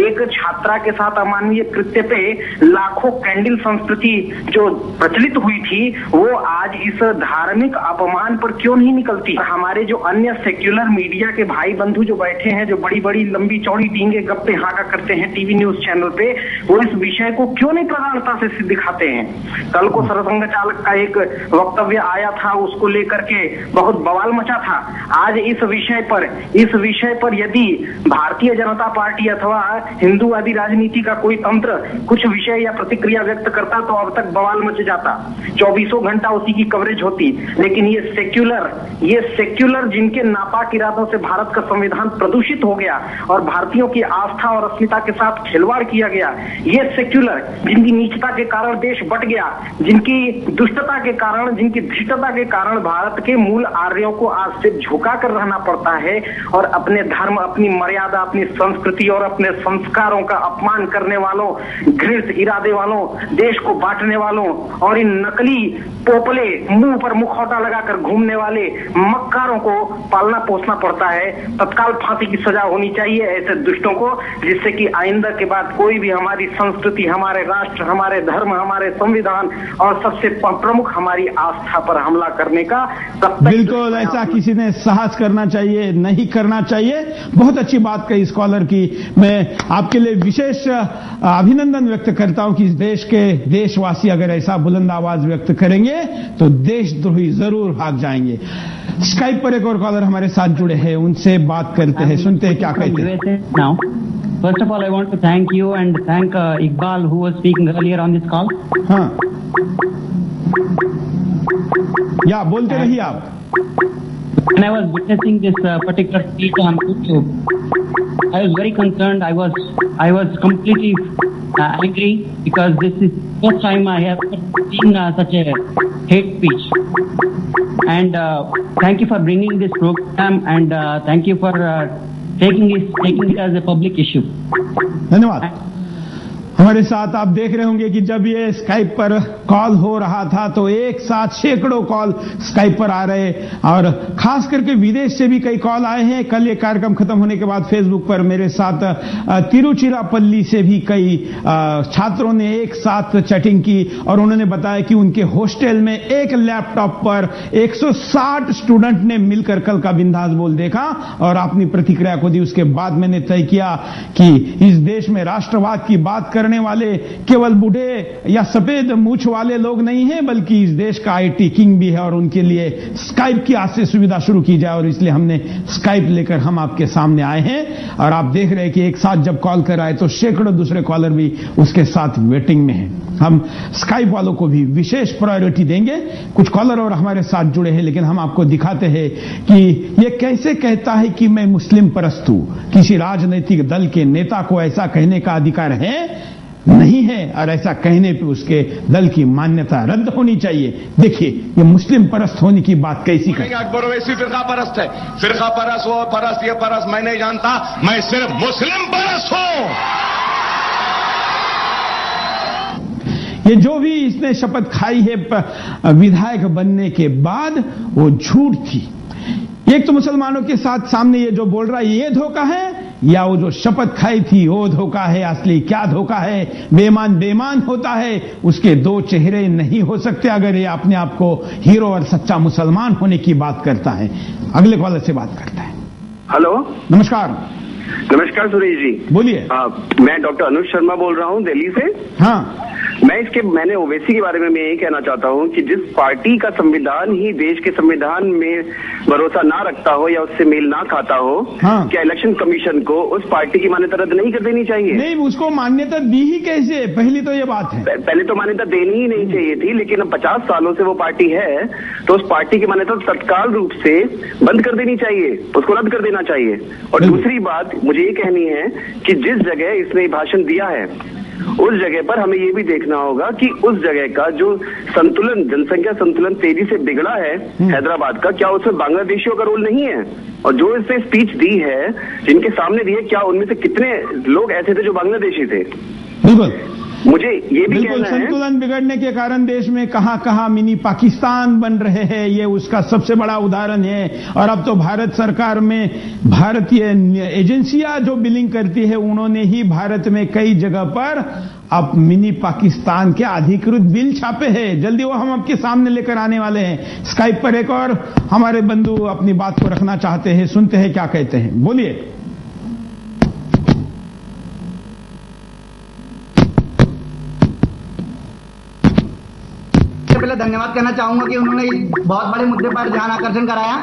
S9: एक छात्रा के साथ अमानवीय कृत्य पे लाखों कैंडल संस्कृति जो प्रचलित हुई थी, वो आज इस धार्मिक अपमान पर क्यों नहीं निकलती? हमारे जो अन्य सेक्युलर मीडिया के भाई बंधु जो बैठे हैं, जो बड़ी बड़ी लंबी चौड़ी डींगे गप्पे हाँका करते हैं टीवी न्यूज चैनल पे, वो इस विषय को क्यों नहीं प्रगाढ़ता से दिखाते हैं? कल को सरसंघ चालक का एक वक्तव्य आया था, उसको लेकर के बहुत बवाल मचा था। आज इस विषय पर यदि भारतीय जनता पार्टी अथवा हिंदूवादी राजनीति का कोई तंत्र कुछ विषय या प्रतिक्रिया व्यक्त करता तो अब तक बवाल मच जाता, 24 घंटा उसी की कवरेज होती। लेकिन ये सेक्युलर जिनके नापाक इरादों से भारत का संविधान प्रदूषित हो गया और भारतीयों की आस्था और अस्मिता के साथ खिलवाड़ किया गया, ये सेक्युलर जिनकी नीचता के कारण देश बट गया, जिनकी दुष्टता के कारण, जिनकी धृष्टता के कारण भारत के मूल आर्यों को आज से झुका कर रहना पड़ता है और अपने धर्म, अपनी मर्यादा, अपनी संस्कृति और अपने संस्कारों का अपमान करने वालों, घृणित इरादे वालों, देश को बांटने वालों और इन नकली पोपले, मुंह पर मुखौटा लगाकर घूमने वाले मक्कारों को पालना पोसना पड़ता है। तत्काल फांसी की सजा होनी चाहिए ऐसे दुष्टों को, जिससे कि आइंदा के बाद कोई भी हमारी संस्कृति, हमारे राष्ट्र, हमारे धर्म, हमारे संविधान और सबसे प्रमुख हमारी आस्था पर हमला करने का
S1: बिल्कुल ऐसा किसी ने साहस करना चाहिए, नहीं करना चाहिए। बहुत अच्छी बात कही स्कॉलर की। मैं आपके लिए विशेष अभिनंदन व्यक्त करता हूं कि देश के देशवासी अगर ऐसा बुलंद आवाज व्यक्त करेंगे तो देशद्रोही जरूर भाग जाएंगे। स्काइप पर एक और कॉलर हमारे साथ जुड़े हैं, उनसे बात करते हैं, सुनते हैं क्या कहते हैं।
S10: Now, first of all, I want to thank you and thank Iqbal who was speaking earlier on this call.
S1: हाँ, या बोलते रहिए आप।
S10: When I was witnessing this particular speech on YouTube, I was very concerned. I was completely angry because this is the first time I have seen such a hate speech. And thank you for bringing this program and thank you for taking it as a public issue.
S1: धन्यवाद। हमारे साथ आप देख रहे होंगे कि जब ये स्काइप पर कॉल हो रहा था तो एक साथ सैकड़ों कॉल स्काइप पर आ रहे, और खास करके विदेश से भी कई कॉल आए हैं। कल ये कार्यक्रम खत्म होने के बाद फेसबुक पर मेरे साथ तिरुचिरापल्ली से भी कई छात्रों ने एक साथ चैटिंग की और उन्होंने बताया कि उनके हॉस्टल में एक लैपटॉप पर 160 स्टूडेंट ने मिलकर कल का बिंदास बोल देखा और अपनी प्रतिक्रिया को दी। उसके बाद मैंने तय किया कि इस देश में राष्ट्रवाद की बात करने वाले केवल बूढ़े या सफेद मूछ वाले लोग नहीं हैं, बल्कि इस देश का आईटी किंग भी है और उनके लिए स्काइप की आज से सुविधा शुरू की जाए, और इसलिए हमने स्काइप लेकर हम आपके सामने आए हैं। और आप देख रहे हैं कि एक साथ जब कॉल कर आए तो सैकड़ों दूसरे कॉलर भी उसके साथ वेटिंग में हैं। हम स्काइप वालों को भी विशेष प्रायोरिटी देंगे। कुछ कॉलर और हमारे साथ जुड़े हैं, लेकिन हम आपको दिखाते हैं कि ये कैसे कहता है कि मैं मुस्लिम परस्त हूं। किसी राजनीतिक दल के नेता को ऐसा कहने का अधिकार है? नहीं है, और ऐसा कहने पे उसके दल की मान्यता रद्द होनी चाहिए। देखिए ये मुस्लिम परस्त होने की बात कैसी करते हैं।
S2: अकबर ओवैसी फिरका परस्त है, फिरका परस्त वो परस्त ये परस्त मैं नहीं जानता, मैं सिर्फ मुस्लिम परस्त हूं।
S1: ये जो भी इसने शपथ खाई है विधायक बनने के बाद, वो झूठ थी। एक तो मुसलमानों के साथ सामने ये जो बोल रहा है ये धोखा है, या वो जो शपथ खाई थी वो धोखा है। असली क्या धोखा है? बेईमान बेईमान होता है, उसके दो चेहरे नहीं हो सकते अगर ये अपने आप को हीरो और सच्चा मुसलमान होने की बात करता है। अगले कॉलर से बात करता है।
S11: हेलो,
S1: नमस्कार।
S11: नमस्कार सुरेश जी,
S1: बोलिए।
S11: मैं डॉक्टर अनुज शर्मा बोल रहा हूँ दिल्ली से।
S1: हाँ,
S11: मैंने ओवैसी के बारे में मैं यही कहना चाहता हूँ कि जिस पार्टी का संविधान ही देश के संविधान में भरोसा ना रखता हो या उससे मेल ना खाता हो,
S1: हाँ।
S11: क्या इलेक्शन कमीशन को उस पार्टी की मान्यता रद्द नहीं कर देनी चाहिए?
S1: नहीं, उसको मान्यता दी ही कैसे? पहली तो ये बात है।
S11: पहले तो मान्यता देनी ही नहीं चाहिए थी, लेकिन अब 50 सालों से वो पार्टी है तो उस पार्टी की मान्यता तत्काल रूप से बंद कर देनी चाहिए, उसको रद्द कर देना चाहिए। और दूसरी बात मुझे ये कहनी है कि जिस जगह इसने भाषण दिया है उस जगह पर हमें ये भी देखना होगा कि उस जगह का जो संतुलन, जनसंख्या संतुलन तेजी से बिगड़ा है हैदराबाद का, क्या उसमें बांग्लादेशियों का रोल नहीं है? और जो इसने स्पीच दी है, जिनके सामने दी है, क्या उनमें से कितने लोग ऐसे थे जो बांग्लादेशी थे?
S1: बिल्कुल,
S11: मुझे ये भी कहना है,
S1: संतुलन बिगड़ने के कारण देश में कहां कहां मिनी पाकिस्तान बन रहे हैं, ये उसका सबसे बड़ा उदाहरण है। और अब तो भारत सरकार में भारतीय एजेंसियां जो बिलिंग करती है, उन्होंने ही भारत में कई जगह पर अब मिनी पाकिस्तान के अधिकृत बिल छापे हैं। जल्दी वो हम आपके सामने लेकर आने वाले हैं। स्काइप पर एक और हमारे बंधु अपनी बात को रखना चाहते हैं, सुनते हैं क्या कहते हैं। बोलिए।
S12: पहले धन्यवाद करना चाहूंगा कि उन्होंने इस बहुत बड़े मुद्दे पर ध्यान आकर्षण कराया।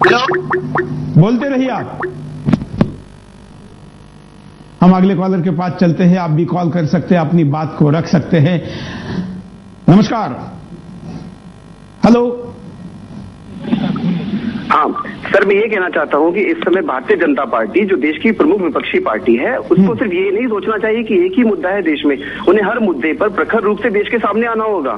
S12: हेलो,
S1: बोलते रहिए आप। हम अगले कॉलर के पास चलते हैं। आप भी कॉल कर सकते हैं, अपनी बात को रख सकते हैं। नमस्कार। हेलो।
S11: हाँ सर, मैं ये कहना चाहता हूँ कि इस समय भारतीय जनता पार्टी जो देश की प्रमुख विपक्षी पार्टी है, उसको सिर्फ ये नहीं सोचना चाहिए कि एक ही मुद्दा है देश में। उन्हें हर मुद्दे पर प्रखर रूप से देश के सामने आना होगा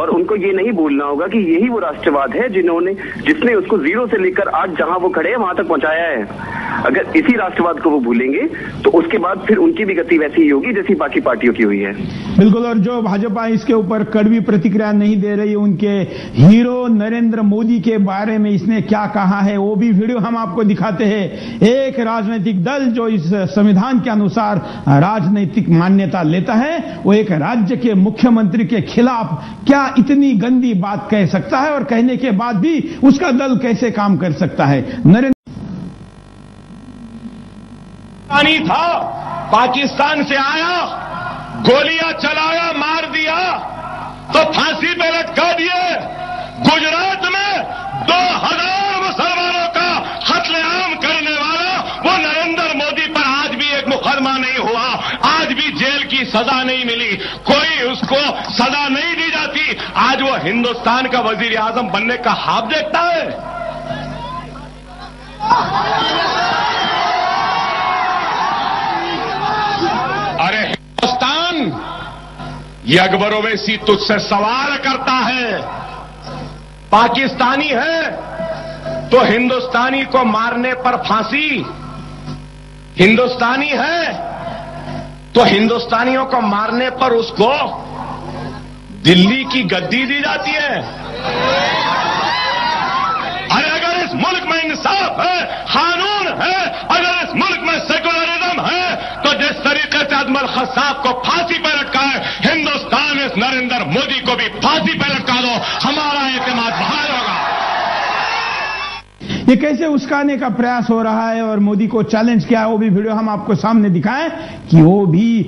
S11: और उनको ये नहीं भूलना होगा कि यही वो राष्ट्रवाद है जिसने उसको जीरो से लेकर आज जहां वो खड़े हैं वहां तक पहुंचाया है। अगर इसी राष्ट्रवाद को वो भूलेंगे तो उसके बाद फिर उनकी भी गति वैसी ही होगी जैसी बाकी पार्टियों की हुई है।
S1: बिल्कुल, और जो भाजपा इसके ऊपर कड़वी प्रतिक्रिया नहीं दे रही, उनके हीरो नरेंद्र मोदी के बारे में इसने क्या कहा है, वो भी वीडियो हम आपको दिखाते हैं। एक राजनीतिक दल जो इस संविधान के अनुसार राजनीतिक मान्यता लेता है, वो एक राज्य के मुख्यमंत्री के खिलाफ क्या इतनी गंदी बात कह सकता है, और कहने के बाद भी उसका दल कैसे काम कर सकता है। नरेंद्र
S2: था, पाकिस्तान से आया, गोलियां चलाया, मार दिया तो फांसी पे लटका दिए। गुजरात में 2000 मुसलमानों का कत्लेआम करने वाला वो नरेंद्र मोदी पर आज भी एक मुकदमा नहीं हुआ, आज भी जेल की सजा नहीं मिली, कोई उसको सजा नहीं दी जाती। आज वो हिंदुस्तान का वजीर आजम बनने का ख्वाब देखता है। अरे हिंदुस्तान, ये अकबर ओवैसी तुझसे सवाल करता है, पाकिस्तानी है तो हिंदुस्तानी को मारने पर फांसी, हिंदुस्तानी है तो हिंदुस्तानियों को मारने पर उसको दिल्ली की गद्दी दी जाती है। अरे अगर इस मुल्क में इंसाफ है, कानून है, अगर इस मुल्क में सेकुलरिज्म है, तो जिस तरीके से अजमल खसाब को फांसी पर लटका है, हिंदुस्तान में इस नरेंद्र मोदी को भी फांसी पर लटका दो, हमारा एतमाद बहाल होगा।
S1: ये कैसे उस्काने का प्रयास हो रहा है और मोदी को चैलेंज किया है, वो भी वीडियो हम आपको सामने दिखाएं कि वो भी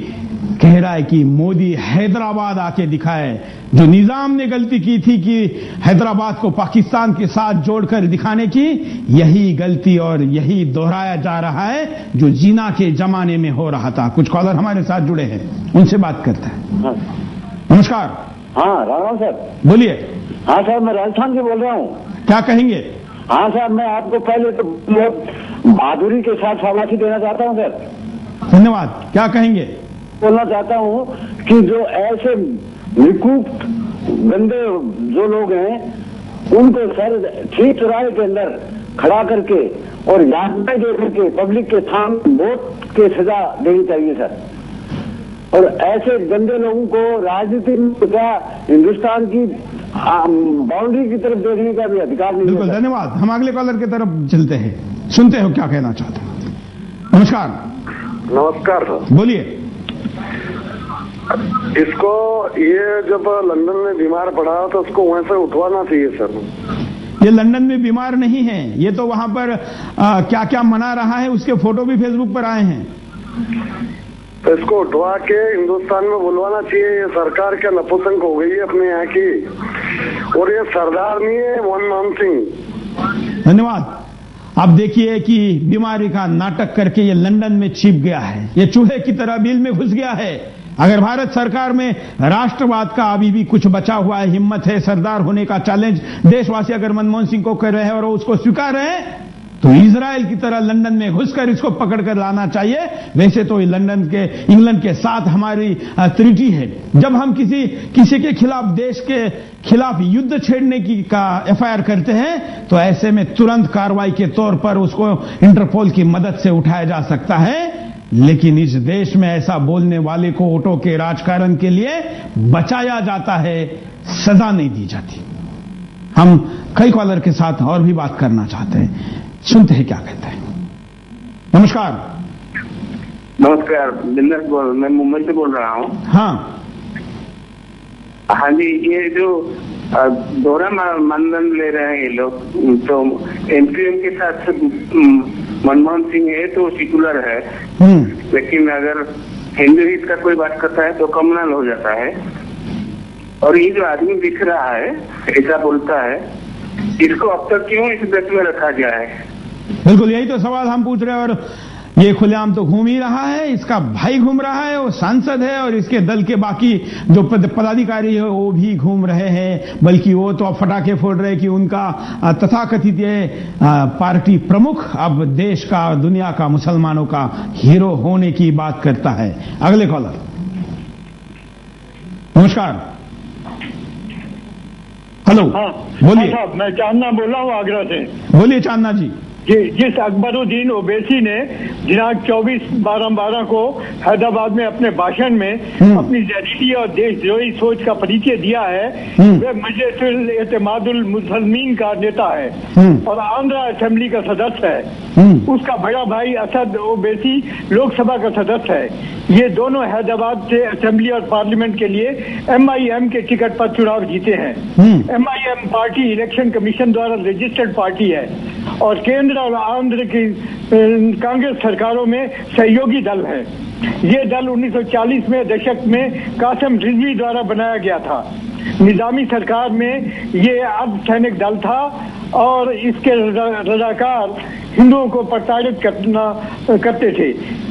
S1: कह रहा है कि मोदी हैदराबाद आके दिखाए। जो निजाम ने गलती की थी कि हैदराबाद को पाकिस्तान के साथ जोड़कर दिखाने की, यही गलती और यही दोहराया जा रहा है जो जीना के जमाने में हो रहा था। कुछ कॉलर हमारे साथ जुड़े हैं, उनसे बात करते हैं।
S13: हाँ।
S1: नमस्कार।
S13: हाँ राम सर।
S1: बोलिए।
S13: हाँ सर, मैं राजस्थान से बोल रहा हूँ।
S1: क्या कहेंगे?
S13: हाँ सर, मैं आपको पहले तो बहादुरी के साथ शाबाशी देना चाहता हूँ सर।
S1: धन्यवाद। क्या कहेंगे?
S13: बोलना चाहता हूँ कि जो ऐसे निकुक्त गंदे जो लोग हैं, उनको सर ठीक चौराहे के अंदर खड़ा करके और यातना दे करके पब्लिक के सामने वोट के सजा देनी चाहिए सर। और ऐसे गंदे लोगों को राजनीति में क्या हिंदुस्तान की बाउंड्री की तरफ देखने का भी अधिकार नहीं।
S1: बिल्कुल, धन्यवाद। हम अगले कॉलर की तरफ चलते हैं, सुनते हो क्या कहना चाहते हैं। नमस्कार।
S14: नमस्कार सर।
S1: बोलिए।
S14: इसको ये जब लंदन में बीमार पड़ा तो उसको वहां से उठवाना चाहिए सर।
S1: ये लंदन में बीमार नहीं है, ये तो वहां पर क्या क्या मना रहा है उसके फोटो भी फेसबुक पर आए हैं।
S14: तो इसको उठवा के हिंदुस्तान में बुलवाना चाहिए। ये सरकार क्या नपुंसक हो गई है अपने यहाँ की, और ये सरदार नहीं है मनमोहन सिंह।
S1: धन्यवाद। आप देखिए कि बीमारी का नाटक करके ये लंदन में छिप गया है, ये चूहे की तरह बिल में घुस गया है। अगर भारत सरकार में राष्ट्रवाद का अभी भी कुछ बचा हुआ है, हिम्मत है, सरदार होने का चैलेंज देशवासी अगर मनमोहन सिंह को कर रहे हैं और वो उसको स्वीकार रहे हैं, तो इजराइल की तरह लंदन में घुसकर इसको पकड़कर लाना चाहिए। वैसे तो लंदन के इंग्लैंड के साथ हमारी ट्रीटी है। जब हम किसी के खिलाफ, देश के खिलाफ युद्ध छेड़ने की का एफआईआर करते हैं, तो ऐसे में तुरंत कार्रवाई के तौर पर उसको इंटरपोल की मदद से उठाया जा सकता है। लेकिन इस देश में ऐसा बोलने वाले को वोटों के राजकारण के लिए बचाया जाता है, सजा नहीं दी जाती। हम कई कॉलर के साथ और भी बात करना चाहते हैं, सुनते हैं क्या कहते हैं। नमस्कार।
S15: नमस्कार, मैं मुंबई से बोल रहा हूँ।
S1: हाँ
S15: हाँ जी, ये जो दोहरा मानदंड ले रहे हैं ये लोग, तो एमपीएम के साथ मनमोहन सिंह है तो सेकुलर है, लेकिन अगर हिंदू हित का कोई बात करता है तो कम्युनल हो जाता है। और ये जो आदमी दिख रहा है ऐसा बोलता है, इसको अब तक क्यों इस देश में रखा गया है?
S1: बिल्कुल, यही तो सवाल हम पूछ रहे हैं। और ये खुलेआम तो घूम ही रहा है, इसका भाई घूम रहा है, वो सांसद है, और इसके दल के बाकी जो पदाधिकारी है वो भी घूम रहे हैं। बल्कि वो तो अब फटाके फोड़ रहे हैं कि उनका तथाकथित पार्टी प्रमुख अब देश का, दुनिया का, मुसलमानों का हीरो होने की बात करता है। अगले कॉलर। नमस्कार। हेलो।
S16: हाँ,
S1: बोलिए।
S16: साहब, मैं चांदना बोल रहा हूँ आगरा से।
S1: बोलिए चांदना जी।
S16: जिस अकबरुद्दीन ओवैसी ने दिनांक 24/12 को हैदराबाद में अपने भाषण में अपनी जहरीली और देशद्रोही सोच का परिचय दिया है, वह मजलिस एतमादुल मुसलमीन का नेता है और आंध्र असेंबली का सदस्य है। उसका बड़ा भाई असद ओवैसी लोकसभा का सदस्य है। ये दोनों हैदराबाद से असेंबली और पार्लियामेंट के लिए MIM के टिकट पर चुनाव जीते हैं। MIM पार्टी इलेक्शन कमीशन द्वारा रजिस्टर्ड पार्टी है और केंद्र और आंध्र की कांग्रेस सरकारों में सहयोगी दल है। ये दल 1940 में दशक में कासिम रिजवी द्वारा बनाया गया था। निजामी सरकार में ये अर्धसैनिक दल था और इसके रजाकार हिंदुओं को प्रताड़ित करते थे।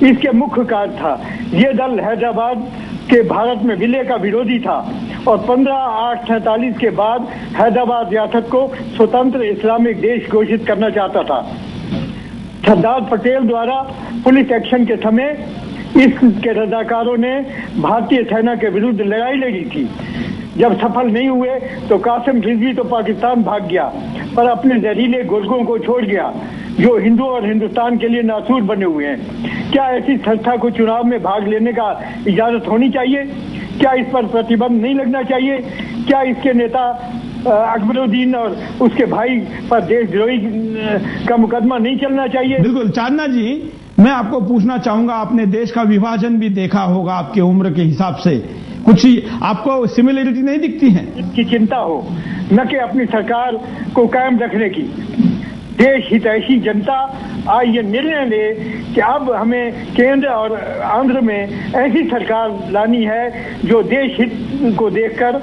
S16: इसके मुख्य कार्य था, ये दल हैदराबाद के भारत में विलय का विरोधी था और 15/8/47 के बाद हैदराबाद रियासत को स्वतंत्र इस्लामिक देश घोषित करना चाहता था। सरदार पटेल द्वारा पुलिस एक्शन के समय इसके रजाकारों ने भारतीय सेना के विरुद्ध लड़ाई लड़ी थी। जब सफल नहीं हुए तो कासिम रिजवी तो पाकिस्तान भाग गया पर अपने जहरीले गुर्गों को छोड़ गया। जो हिंदू और हिंदुस्तान के लिए नासूर बने हुए हैं। क्या ऐसी संस्था को चुनाव में भाग लेने का इजाजत होनी चाहिए? क्या इस पर प्रतिबंध नहीं लगना चाहिए? क्या इसके नेता अकबरुद्दीन और उसके भाई पर देशद्रोही का मुकदमा नहीं चलना चाहिए?
S1: बिल्कुल। चांदना जी, मैं आपको पूछना चाहूंगा, आपने देश का विभाजन भी देखा होगा, आपके उम्र के हिसाब से कुछ ही आपको सिमिलरिटी नहीं दिखती है?
S16: की चिंता हो, न कि अपनी सरकार को कायम रखने की। देश हितैषी जनता आज ये निर्णय ले कि अब हमें केंद्र और आंध्र में ऐसी सरकार लानी है जो देश हित को देखकर।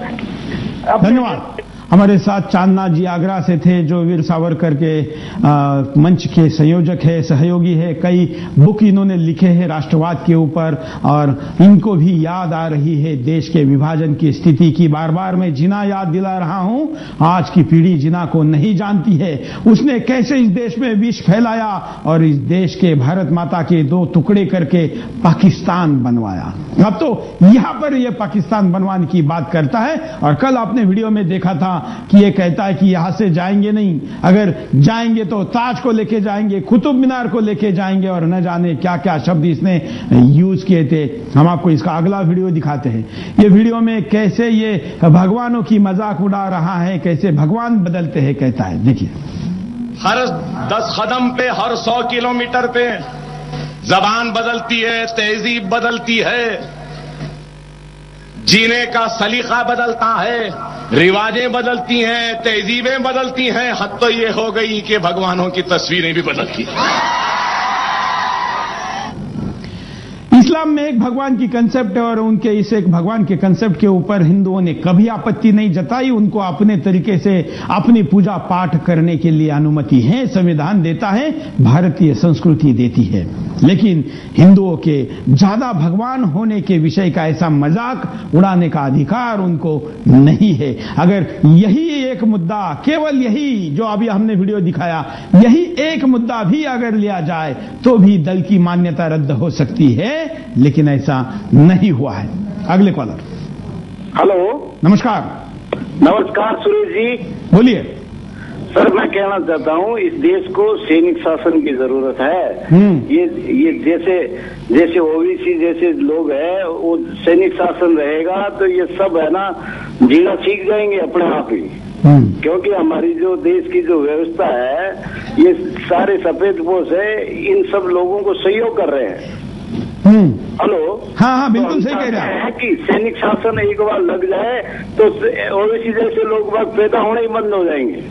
S1: धन्यवाद। हमारे साथ चांदना जी आगरा से थे, जो वीर सावरकर के मंच के संयोजक है, सहयोगी है। कई बुक इन्होंने लिखे हैं राष्ट्रवाद के ऊपर, और इनको भी याद आ रही है देश के विभाजन की स्थिति की। बार बार मैं जिन्ना याद दिला रहा हूं, आज की पीढ़ी जिन्ना को नहीं जानती है। उसने कैसे इस देश में विष फैलाया और इस देश के भारत माता के दो टुकड़े करके पाकिस्तान बनवाया। अब तो यहां पर यह पाकिस्तान बनवाने की बात करता है, और कल आपने वीडियो में देखा था कि ये कहता है कि यहां से जाएंगे नहीं, अगर जाएंगे तो ताज को लेके जाएंगे, कुतुब मीनार को लेके जाएंगे, और न जाने क्या क्या शब्द इसने यूज किए थे। हम आपको इसका अगला वीडियो दिखाते हैं। ये वीडियो में कैसे ये भगवानों की मजाक उड़ा रहा है, कैसे भगवान बदलते हैं कहता है, देखिए।
S2: हर 10 कदम पे, हर 100 किलोमीटर पे जबान बदलती है, तहजीब बदलती है, जीने का सलीका बदलता है, रिवाजें बदलती हैं, तहजीबें बदलती हैं, हद तो ये हो गई कि भगवानों की तस्वीरें भी बदलती हैं।
S1: इस्लाम में एक भगवान की कंसेप्ट है, और उनके इस एक भगवान के कंसेप्ट के ऊपर हिंदुओं ने कभी आपत्ति नहीं जताई। उनको अपने तरीके से अपनी पूजा पाठ करने के लिए अनुमति है, संविधान देता है, भारतीय संस्कृति देती है। लेकिन हिंदुओं के ज्यादा भगवान होने के विषय का ऐसा मजाक उड़ाने का अधिकार उनको नहीं है। अगर यही एक मुद्दा, केवल यही जो अभी हमने वीडियो दिखाया, यही एक मुद्दा भी अगर लिया जाए तो भी दल की मान्यता रद्द हो सकती है, लेकिन ऐसा नहीं हुआ है। अगले कॉलर।
S13: हेलो,
S1: नमस्कार।
S13: नमस्कार सुरेश जी,
S1: बोलिए।
S13: सर, मैं कहना चाहता हूँ इस देश को सैनिक शासन की जरूरत है। ये जैसे ओबीसी जैसे लोग हैं, वो सैनिक शासन रहेगा तो ये सब है ना जीना सीख जाएंगे अपने आप ही। क्योंकि हमारी जो देश की जो व्यवस्था है, ये सारे सफेद पोश है, इन सब लोगों को सहयोग कर रहे हैं। हेलो,
S1: हाँ, बिल्कुल सही कह रहे हैं
S13: कि सैनिक शासन एक बार लग जाए तो ओबीसी जैसे लोग पैदा होने ही बंद हो जाएंगे।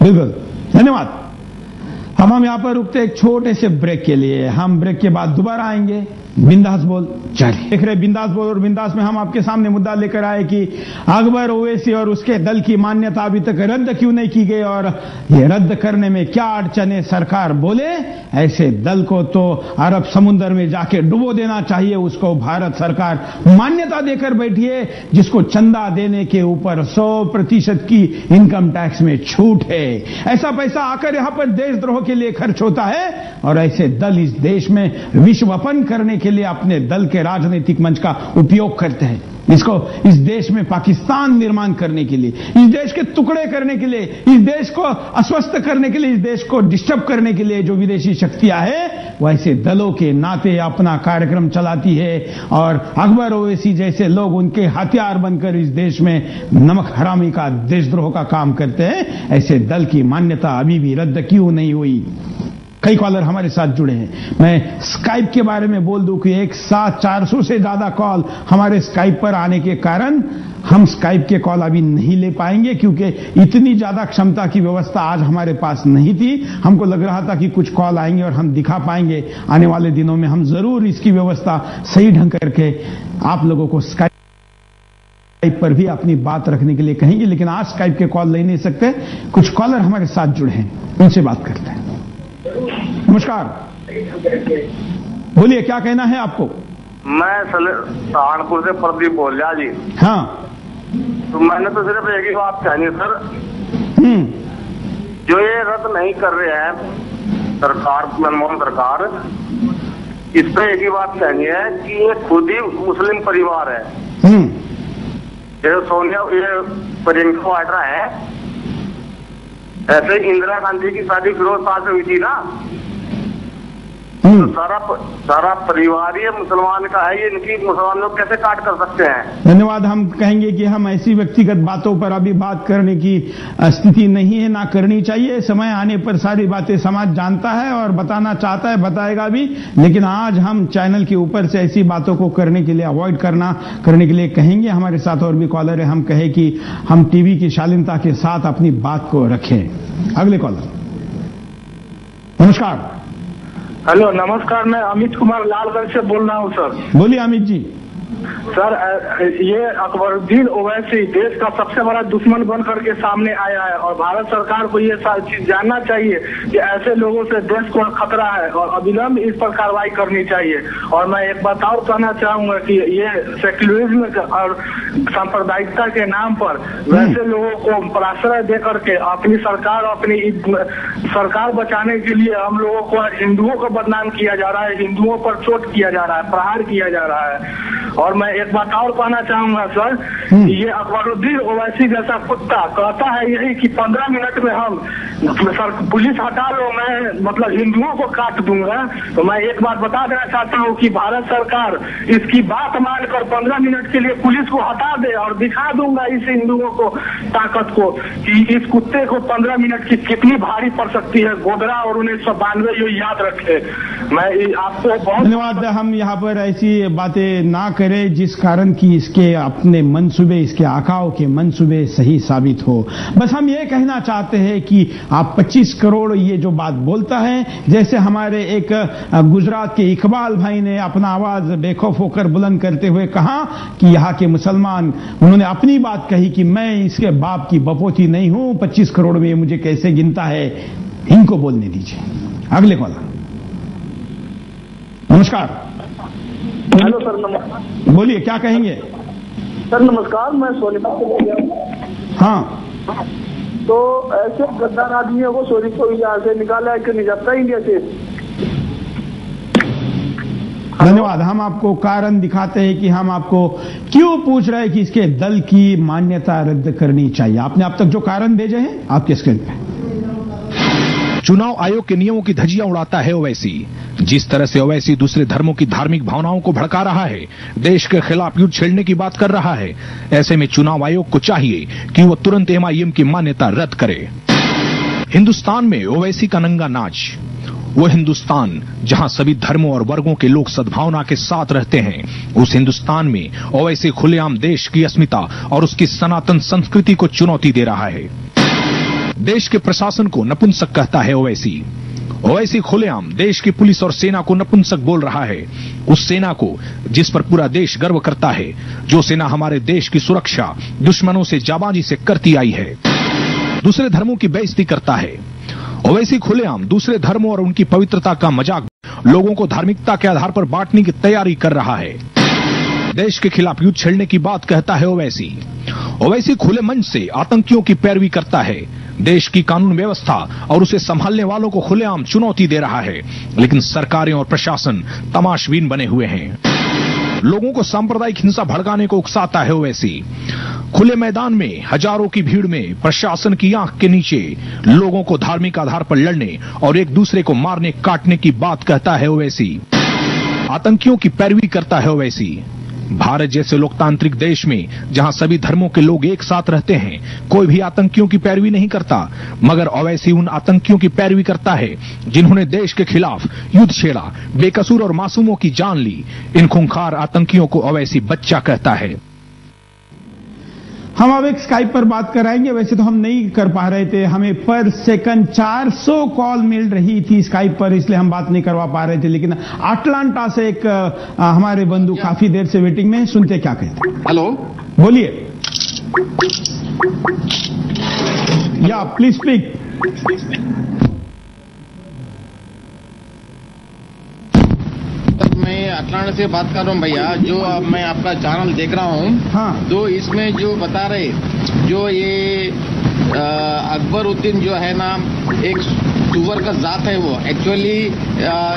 S1: बिल्कुल, धन्यवाद। हम यहाँ पर रुकते एक छोटे से ब्रेक के लिए। हम ब्रेक के बाद दोबारा आएंगे। बिंदास बोल चलिए देख रहे बिंदास बोल, और बिंदास में हम आपके सामने मुद्दा लेकर आए कि अकबर ओवैसी और उसके दल की मान्यता अभी तक रद्द क्यों नहीं की गई, और ये रद्द करने में क्या अड़चने सरकार बोले। ऐसे दल को तो अरब समुद्र में जाके डुबो देना चाहिए। उसको भारत सरकार मान्यता देकर बैठी है, जिसको चंदा देने के ऊपर 100% की इनकम टैक्स में छूट है। ऐसा पैसा आकर यहां पर देशद्रोह के लिए खर्च होता है, और ऐसे दल इस देश में विश्वपन करने के लिए अपने दल के राजनीतिक मंच का उपयोग करते हैं। इसको इस देश में पाकिस्तान निर्माण करने के लिए, इस देश के टुकड़े करने के लिए, इस देश को अस्वस्थ करने के लिए, इस देश को डिस्टर्ब करने के लिए जो विदेशी शक्तियां हैं, वैसे दलों के नाते अपना कार्यक्रम चलाती है। और अकबर ओवैसी जैसे लोग उनके हथियार बनकर इस देश में नमक हरामी का, देशद्रोह का काम करते हैं। ऐसे दल की मान्यता अभी भी रद्द क्यों नहीं हुई। कई कॉलर हमारे साथ जुड़े हैं। मैं स्काइप के बारे में बोल दूं कि एक साथ 400 से ज्यादा कॉल हमारे स्काइप पर आने के कारण हम स्काइप के कॉल अभी नहीं ले पाएंगे, क्योंकि इतनी ज्यादा क्षमता की व्यवस्था आज हमारे पास नहीं थी। हमको लग रहा था कि कुछ कॉल आएंगे और हम दिखा पाएंगे। आने वाले दिनों में हम जरूर इसकी व्यवस्था सही ढंग करके आप लोगों को स्काइप पर भी अपनी बात रखने के लिए कहेंगे। लेकिन आज स्काइप के कॉल ले नहीं सकते। कुछ कॉलर हमारे साथ जुड़े हैं, उनसे बात करते हैं। नमस्कार, बोलिए, क्या कहना है आपको।
S14: मैं सहारनपुर से प्रदीप बोल रहा जी।
S1: हाँ,
S14: तो मैंने तो सिर्फ एक ही बात कहनी सर, जो ये रद्द नहीं कर रहे हैं सरकार, मनमोहन सरकार, इस पे एक ही बात कहनी है कि ये खुद ही मुस्लिम परिवार है। जैसे सोनिया, ये प्रियंका वाड्रा है,
S15: ऐसे इंदिरा गांधी की शादी फिरोज शाह से हुई थी ना, तो सारा परिवार ये मुसलमान का है, ये इनकी मुसलमान लोग कैसे काट कर सकते हैं।
S1: धन्यवाद। हम कहेंगे कि हम ऐसी व्यक्तिगत बातों पर अभी बात करने की स्थिति नहीं है, ना करनी चाहिए। समय आने पर सारी बातें समाज जानता है और बताना चाहता है, बताएगा भी, लेकिन आज हम चैनल के ऊपर से ऐसी बातों को करने के लिए अवॉइड करने के लिए कहेंगे। हमारे साथ और भी कॉलर है, हम कहे कि हम टीवी की शालीनता के साथ अपनी बात को रखें। अगले कॉलर। नमस्कार।
S17: हेलो, नमस्कार। मैं अमित कुमार लालगंज से बोल रहा हूँ सर।
S1: बोलिए अमित जी।
S17: सर, ये अकबरुद्दीन ओवैसी देश का सबसे बड़ा दुश्मन बन करके सामने आया है और भारत सरकार को ये चीज जानना चाहिए कि ऐसे लोगों से देश को खतरा है और अविलंब इस पर कार्रवाई करनी चाहिए। और मैं एक बात और कहना चाहूंगा कि ये सेक्युलरिज्म और सांप्रदायिकता के नाम पर वैसे लोगों को प्रश्रय दे करके अपनी सरकार बचाने के लिए हम लोगों को हिंदुओं को बदनाम किया जा रहा है, हिंदुओं पर चोट किया जा रहा है, प्रहार किया जा रहा है। और मैं एक बात और कहना चाहूंगा सर, ये अकबरुद्दीन ओवैसी जैसा कुत्ता कहता है यही कि 15 मिनट में हम पुलिस हटा लो, मैं मतलब हिंदुओं को काट दूंगा। तो मैं एक बात बता देना चाहता हूँ कि भारत सरकार इसकी बात मानकर 15 मिनट के लिए पुलिस को हटा दे और दिखा दूंगा इस हिंदुओं को ताकत को कि इस कुत्ते को 15 मिनट की कितनी भारी पड़ सकती है। गोधरा और 1992 ये याद रखे। मैं आपको बहुत
S1: धन्यवाद। हम यहाँ पर ऐसी बातें ना करें जिस कारण की इसके अपने मंसूबे, इसके आकाओं के मंसूबे सही साबित हो। बस हम ये कहना चाहते हैं कि आप 25 करोड़ ये जो बात बोलता है, जैसे हमारे एक गुजरात के इकबाल भाई ने अपना आवाज बेखौफ होकर बुलंद करते हुए कहा कि यहाँ के मुसलमान, उन्होंने अपनी बात कही कि मैं इसके बाप की बपोती नहीं हूं, 25 करोड़ में ये मुझे कैसे गिनता है, इनको बोलने दीजिए। अगले कॉलर। नमस्कार।
S18: हेलो सर, नमस्कार।
S1: बोलिए, क्या कहेंगे?
S18: सर नमस्कार, मैं सोनीपत से बोल रहा हूँ।
S1: हाँ।
S18: तो ऐसे गद्दार आदमियों को सोनीपत को यहाँ से निकाला क्यों नहीं जाता इंडिया से?
S1: धन्यवाद। हम आपको कारण दिखाते हैं कि हम आपको क्यों पूछ रहे हैं कि इसके दल की मान्यता रद्द करनी चाहिए। आपने अब तक जो कारण भेजे हैं आपके स्क्रीन पे।
S19: चुनाव आयोग के नियमों की धज्जियां उड़ाता है ओवैसी। जिस तरह से ओवैसी दूसरे धर्मों की धार्मिक भावनाओं को भड़का रहा है, देश के खिलाफ युद्ध छेड़ने की बात कर रहा है, ऐसे में चुनाव आयोग को चाहिए कि वो तुरंत MIM की मान्यता रद्द करे। हिंदुस्तान में ओवैसी का नंगा नाच, वो हिंदुस्तान जहां सभी धर्मों और वर्गों के लोग सद्भावना के साथ रहते हैं, उस हिंदुस्तान में ओवैसी खुलेआम देश की अस्मिता और उसकी सनातन संस्कृति को चुनौती दे रहा है। देश के प्रशासन को नपुंसक कहता है ओवैसी खुलेआम देश की पुलिस और सेना को नपुंसक बोल रहा है। उस सेना को जिस पर पूरा देश गर्व करता है, जो सेना हमारे देश की सुरक्षा दुश्मनों से जाबाजी से करती आई है, दूसरे धर्मों की बेइज्जती करता है। ओवैसी खुलेआम दूसरे धर्मों और उनकी पवित्रता का मजाक लोगों को धार्मिकता के आधार पर बांटने की तैयारी कर रहा है। देश के खिलाफ युद्ध छेड़ने की बात कहता है ओवैसी खुले मंच से आतंकियों की पैरवी करता है। देश की कानून व्यवस्था और उसे संभालने वालों को खुलेआम चुनौती दे रहा है, लेकिन सरकारें और प्रशासन तमाशबीन बने हुए हैं। लोगों को सांप्रदायिक हिंसा भड़काने को उकसाता है ओवैसी। खुले मैदान में हजारों की भीड़ में प्रशासन की आंख के नीचे लोगों को धार्मिक आधार पर लड़ने और एक दूसरे को मारने काटने की बात कहता है ओवैसी। आतंकियों की पैरवी करता है ओवैसी। भारत जैसे लोकतांत्रिक देश में जहां सभी धर्मों के लोग एक साथ रहते हैं, कोई भी आतंकियों की पैरवी नहीं करता, मगर ओवैसी उन आतंकियों की पैरवी करता है जिन्होंने देश के खिलाफ युद्ध छेड़ा, बेकसूर और मासूमों की जान ली। इन खूंखार आतंकियों को ओवैसी बच्चा कहता है।
S1: हम अब एक स्काइप पर बात कराएंगे। वैसे तो हम नहीं कर पा रहे थे, हमें पर सेकंड 400 कॉल मिल रही थी स्काइप पर, इसलिए हम बात नहीं करवा पा रहे थे। लेकिन अटलांटा से एक हमारे बंधु काफी देर से वेटिंग में, सुनते क्या कहते हैं।
S20: हेलो,
S1: बोलिए। या प्लीज स्पीक।
S20: मैं अटलांटा से बात कर रहा हूँ भैया। जो अब मैं आपका चैनल देख रहा हूँ,
S1: हाँ।
S20: तो इसमें जो बता रहे, जो ये अकबरुद्दीन जो है ना, एक सुअर का जात है वो। एक्चुअली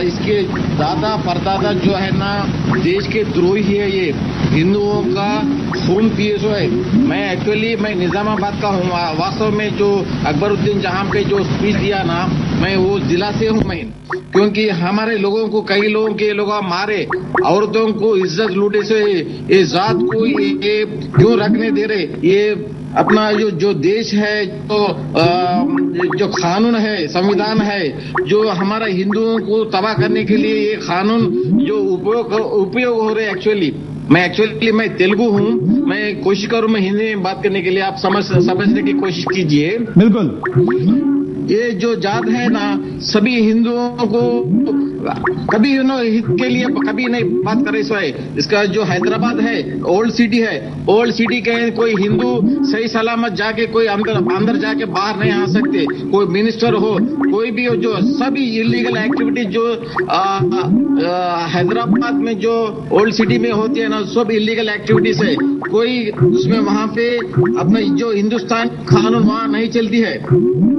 S20: इसके दादा परदादा जो है ना देश के द्रोही है, ये हिंदुओं का खून पिए जो है। मैं निजामाबाद का हूँ। वास्तव में जो अकबरुद्दीन जहां पे जो स्पीच दिया ना, मैं वो जिला से हूँ मैं, क्योंकि हमारे लोगों को कई लोगों के लोग मारे, औरतों को इज्जत लूटे से ये जात को ये क्यों रखने दे रहे। ये अपना जो देश है, जो कानून है, संविधान है, जो हमारा हिंदुओं को तबाह करने के लिए ये कानून जो उपयोग हो रहे। मैं तेलुगु हूँ, मैं कोशिश करूँ मैं हिंदी में बात करने के लिए, आप समझने की कोशिश कीजिए।
S1: बिल्कुल।
S20: ये जो जात है ना, सभी हिंदुओं को कभी हित के लिए कभी नहीं बात करे सो है। इसका जो हैदराबाद है ओल्ड सिटी है, ओल्ड सिटी के कोई हिंदू सही सलामत जाके कोई अंदर जाके बाहर नहीं आ सकते। कोई मिनिस्टर हो, कोई भी हो, जो सभी इलीगल एक्टिविटी जो हैदराबाद में जो ओल्ड सिटी में होती है ना, सब इलीगल एक्टिविटीज है। कोई उसमें वहां पे अपना जो हिंदुस्तान कानून वहां नहीं चलती है।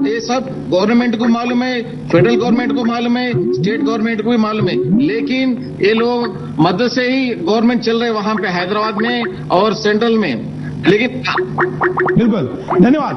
S20: ये सब गवर्नमेंट को मालूम है, फेडरल गवर्नमेंट को मालूम है, स्टेट गवर्नमेंट को भी मालूम है, लेकिन ये लोग मध्य से ही गवर्नमेंट चल रहे वहां पे हैदराबाद में और सेंट्रल में। लेकिन
S1: बिल्कुल, धन्यवाद।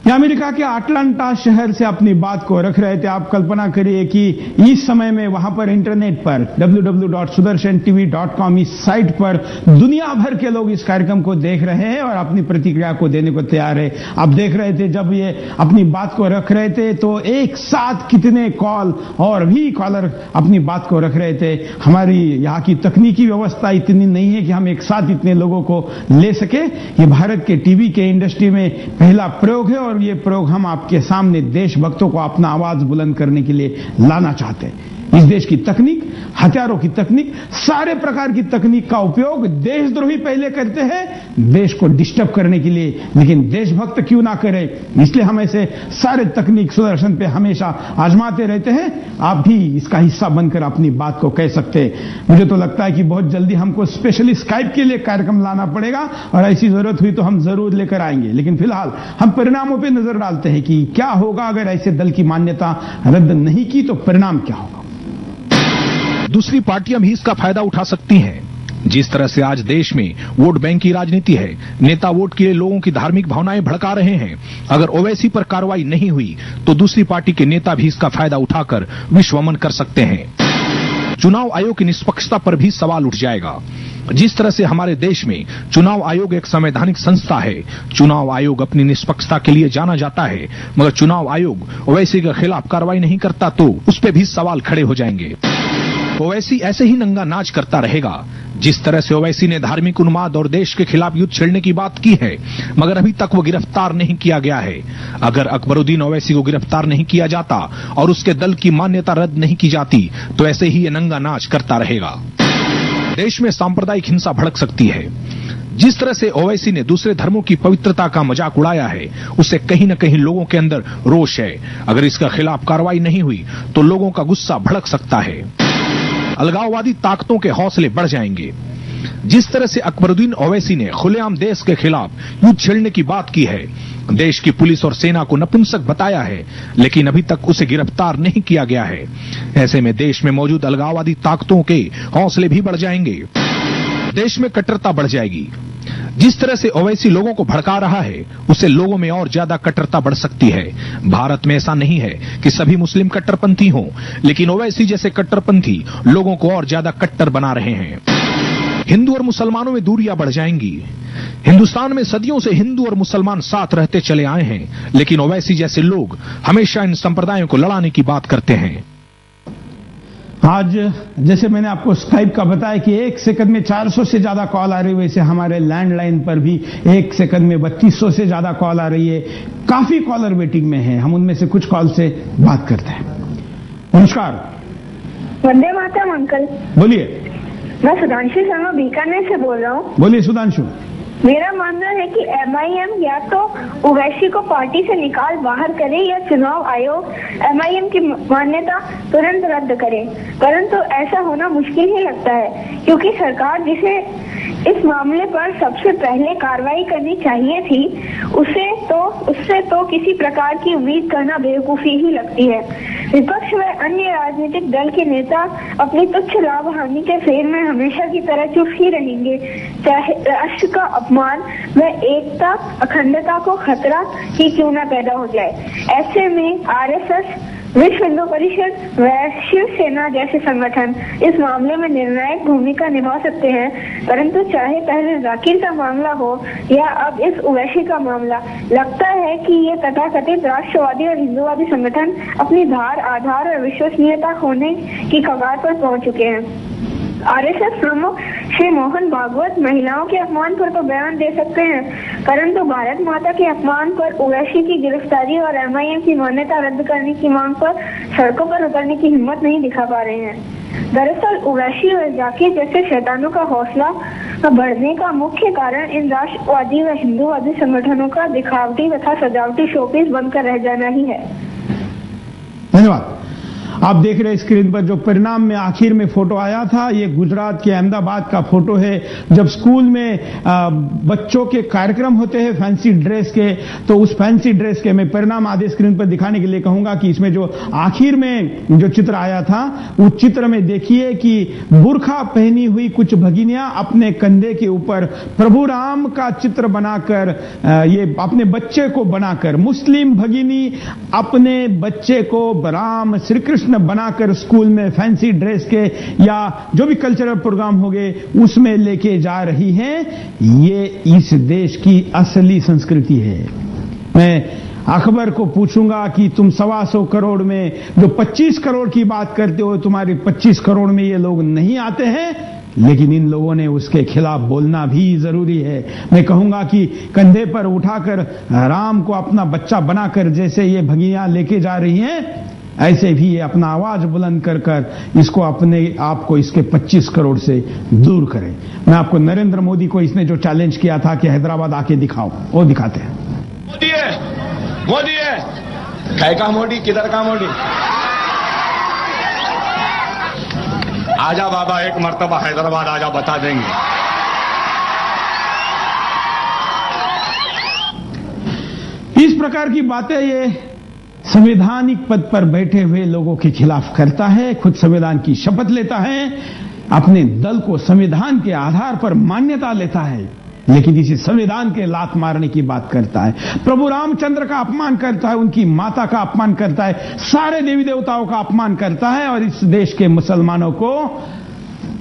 S1: ये अमेरिका के अटलांटा शहर से अपनी बात को रख रहे थे। आप कल्पना करिए कि इस समय में वहां पर इंटरनेट पर www.sudarshan.tv.com इस साइट पर दुनिया भर के लोग इस कार्यक्रम को देख रहे हैं और अपनी प्रतिक्रिया को देने को तैयार है। आप देख रहे थे जब ये अपनी बात को रख रहे थे तो एक साथ कितने कॉल और भी कॉलर अपनी बात को रख रहे थे। हमारी यहाँ की तकनीकी व्यवस्था इतनी नहीं है कि हम एक साथ इतने लोगों को ले सके। ये भारत के टीवी के इंडस्ट्री में पहला प्रयोग है और ये प्रयोग हम आपके सामने देशभक्तों को अपना आवाज बुलंद करने के लिए लाना चाहते हैं। इस देश की तकनीक, हथियारों की तकनीक, सारे प्रकार की तकनीक का उपयोग देशद्रोही पहले करते हैं देश को डिस्टर्ब करने के लिए, लेकिन देशभक्त क्यों ना करे। इसलिए हम ऐसे सारे तकनीक सुदर्शन पे हमेशा आजमाते रहते हैं। आप भी इसका हिस्सा बनकर अपनी बात को कह सकते हैं। मुझे तो लगता है कि बहुत जल्दी हमको स्पेशली स्काइप के लिए कार्यक्रम लाना पड़ेगा और ऐसी जरूरत हुई तो हम जरूर लेकर आएंगे। लेकिन फिलहाल हम परिणामों पर नजर डालते हैं कि क्या होगा अगर ऐसे दल की मान्यता रद्द नहीं की तो परिणाम क्या होगा।
S19: दूसरी पार्टियां भी इसका फायदा उठा सकती हैं। जिस तरह से आज देश में वोट बैंक की राजनीति है, नेता वोट के लिए लोगों की धार्मिक भावनाएं भड़का रहे हैं। अगर ओवैसी पर कार्रवाई नहीं हुई तो दूसरी पार्टी के नेता भी इसका फायदा उठाकर विश्वमन कर सकते हैं। चुनाव आयोग की निष्पक्षता पर भी सवाल उठ जाएगा। जिस तरह से हमारे देश में चुनाव आयोग एक संवैधानिक संस्था है, चुनाव आयोग अपनी निष्पक्षता के लिए जाना जाता है, मगर चुनाव आयोग ओवैसी के खिलाफ कार्रवाई नहीं करता तो उस पर भी सवाल खड़े हो जाएंगे। ओवैसी ऐसे ही नंगा नाच करता रहेगा। जिस तरह से ओवैसी ने धार्मिक उन्माद और देश के खिलाफ युद्ध छेड़ने की बात की है, मगर अभी तक वो गिरफ्तार नहीं किया गया है। अगर अकबरुद्दीन ओवैसी को गिरफ्तार नहीं किया जाता और उसके दल की मान्यता रद्द नहीं की जाती तो ऐसे ही ये नंगा नाच करता रहेगा। देश में सांप्रदायिक हिंसा भड़क सकती है। जिस तरह से ओवैसी ने दूसरे धर्मों की पवित्रता का मजाक उड़ाया है, उससे कहीं न कहीं लोगों के अंदर रोष है। अगर इसका खिलाफ कार्रवाई नहीं हुई तो लोगों का गुस्सा भड़क सकता है, अलगाववादी ताकतों के हौसले बढ़ जाएंगे। जिस तरह से अकबरुद्दीन ओवैसी ने खुलेआम देश के खिलाफ युद्ध छेड़ने की बात की है, देश की पुलिस और सेना को नपुंसक बताया है, लेकिन अभी तक उसे गिरफ्तार नहीं किया गया है। ऐसे में देश में मौजूद अलगाववादी ताकतों के हौसले भी बढ़ जाएंगे, देश में कट्टरता बढ़ जाएगी। जिस तरह से ओवैसी लोगों को भड़का रहा है, उससे लोगों में और ज्यादा कट्टरता बढ़ सकती है। भारत में ऐसा नहीं है कि सभी मुस्लिम कट्टरपंथी हों, लेकिन ओवैसी जैसे कट्टरपंथी लोगों को और ज्यादा कट्टर बना रहे हैं। हिंदू और मुसलमानों में दूरियां बढ़ जाएंगी। हिंदुस्तान में सदियों से हिंदू और मुसलमान साथ रहते चले आए हैं, लेकिन ओवैसी जैसे लोग हमेशा इन संप्रदायों को लड़ाने की बात करते हैं।
S1: आज जैसे मैंने आपको स्काइप का बताया कि एक सेकंड में 400 से ज्यादा कॉल आ रही है, वैसे हमारे लैंडलाइन पर भी एक सेकंड में 3200 से ज्यादा कॉल आ रही है। काफी कॉलर वेटिंग में हैं, हम उनमें से कुछ कॉल से बात करते हैं। नमस्कार।
S21: वंदे मातरम अंकल।
S1: बोलिए।
S21: मैं सुधांशु शर्मा बीकानेर से बोल रहा हूँ।
S1: बोलिए सुधांशु।
S21: मेरा मानना है कि MIM या तो ओवैसी को पार्टी से निकाल बाहर करे या चुनाव आयोग MIM की मान्यता तुरंत रद्द करे, परंतु ऐसा होना मुश्किल ही लगता है क्योंकि सरकार जिसे इस मामले पर सबसे पहले कार्रवाई करनी चाहिए थी। उससे तो किसी प्रकार की उम्मीद करना बेवकूफी ही लगती है। विपक्ष व अन्य राजनीतिक दल के नेता अपनी तुच्छ लाभ हानि के फेर में हमेशा की तरह चुप ही रहेंगे, चाहे राष्ट्र का अपमान व एकता अखंडता को खतरा ही क्यों न पैदा हो जाए। ऐसे में आरएसएस, विश्व हिंदू परिषद व शिवसेना जैसे संगठन इस मामले में निर्णायक भूमिका निभा सकते हैं, परंतु चाहे पहले जाकिर का मामला हो या अब इस ओवैसी का मामला, लगता है कि ये तथाकथित राष्ट्रवादी और हिंदूवादी संगठन अपनी धार, आधार और विश्वसनीयता खोने की कगार पर पहुंच चुके हैं। आरएसएस प्रमुख श्री मोहन भागवत महिलाओं के अपमान पर तो बयान दे सकते हैं, परंतु भारत माता के अपमान पर, ओवैसी की गिरफ्तारी और एमआईएम की मान्यता रद्द करने की मांग पर सड़कों पर उतरने की हिम्मत नहीं दिखा पा रहे हैं। दरअसल ओवैसी और जाकिर जैसे शैतानों का हौसला बढ़ने का मुख्य कारण इन राष्ट्रवादी व हिंदूवादी संगठनों का दिखावटी तथा सजावटी शोपीस बनकर रह जाना ही है।
S1: धन्यवाद। आप देख रहे हैं स्क्रीन पर जो परिणाम में आखिर में फोटो आया था, ये गुजरात के अहमदाबाद का फोटो है। जब स्कूल में बच्चों के कार्यक्रम होते हैं फैंसी ड्रेस के, तो उस फैंसी ड्रेस के मैं परिणाम आधे स्क्रीन पर दिखाने के लिए कहूंगा कि इसमें जो आखिर में जो चित्र आया था, उस चित्र में देखिए कि बुर्खा पहनी हुई कुछ भगिनियां अपने कंधे के ऊपर प्रभु राम का चित्र बनाकर, ये अपने बच्चे को बनाकर, मुस्लिम भगिनी अपने बच्चे को राम श्री कृष्ण बनाकर स्कूल में फैंसी ड्रेस के या जो भी कल्चरल प्रोग्राम हो गए उसमें लेके जा रही हैं। ये इस देश की असली संस्कृति है। मैं अकबर को पूछूंगा कि तुम 125 करोड़ में जो 25 करोड़ की बात करते हो, तुम्हारे 25 करोड़ में ये लोग नहीं आते हैं, लेकिन इन लोगों ने उसके खिलाफ बोलना भी जरूरी है। मैं कहूंगा कि कंधे पर उठाकर राम को अपना बच्चा बनाकर जैसे ये भगियां लेके जा रही हैं, ऐसे भी ये अपना आवाज बुलंद कर कर इसको अपने आप को इसके 25 करोड़ से दूर करें। मैं आपको नरेंद्र मोदी को इसने जो चैलेंज किया था कि हैदराबाद आके दिखाओ, वो दिखाते हैं।
S2: मोदी है काय का मोदी, किधर का मोदी? आजा बाबा, एक मर्तबा हैदराबाद आजा, बता देंगे।
S1: इस प्रकार की बातें ये संवैधानिक पद पर बैठे हुए लोगों के खिलाफ करता है, खुद संविधान की शपथ लेता है, अपने दल को संविधान के आधार पर मान्यता लेता है, लेकिन इसी संविधान के लात मारने की बात करता है। प्रभु रामचंद्र का अपमान करता है, उनकी माता का अपमान करता है, सारे देवी देवताओं का अपमान करता है और इस देश के मुसलमानों को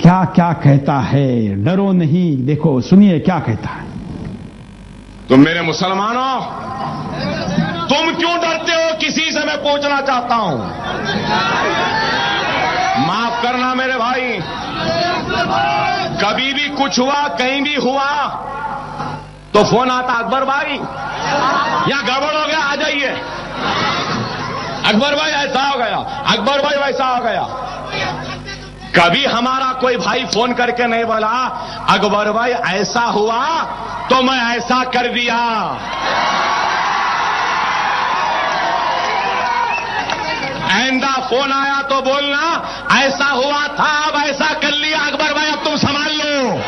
S1: क्या क्या कहता है। डरो नहीं, देखो सुनिए क्या कहता है।
S2: तुम मेरे मुसलमानों, तुम क्यों डरते हो किसी से, मैं पूछना चाहता हूं। माफ करना मेरे भाई, कभी भी कुछ हुआ, कहीं भी हुआ तो फोन आता, अकबर भाई यहां गड़बड़ हो गया, आ जाइए। अकबर भाई ऐसा हो गया, अकबर भाई वैसा हो गया। कभी हमारा कोई भाई फोन करके नहीं बोला अकबर भाई ऐसा हुआ तो मैं ऐसा कर दिया। आइंदा फोन आया तो बोलना ऐसा हुआ था, अब ऐसा कर लिया अकबर भाई, अब तुम संभाल लो।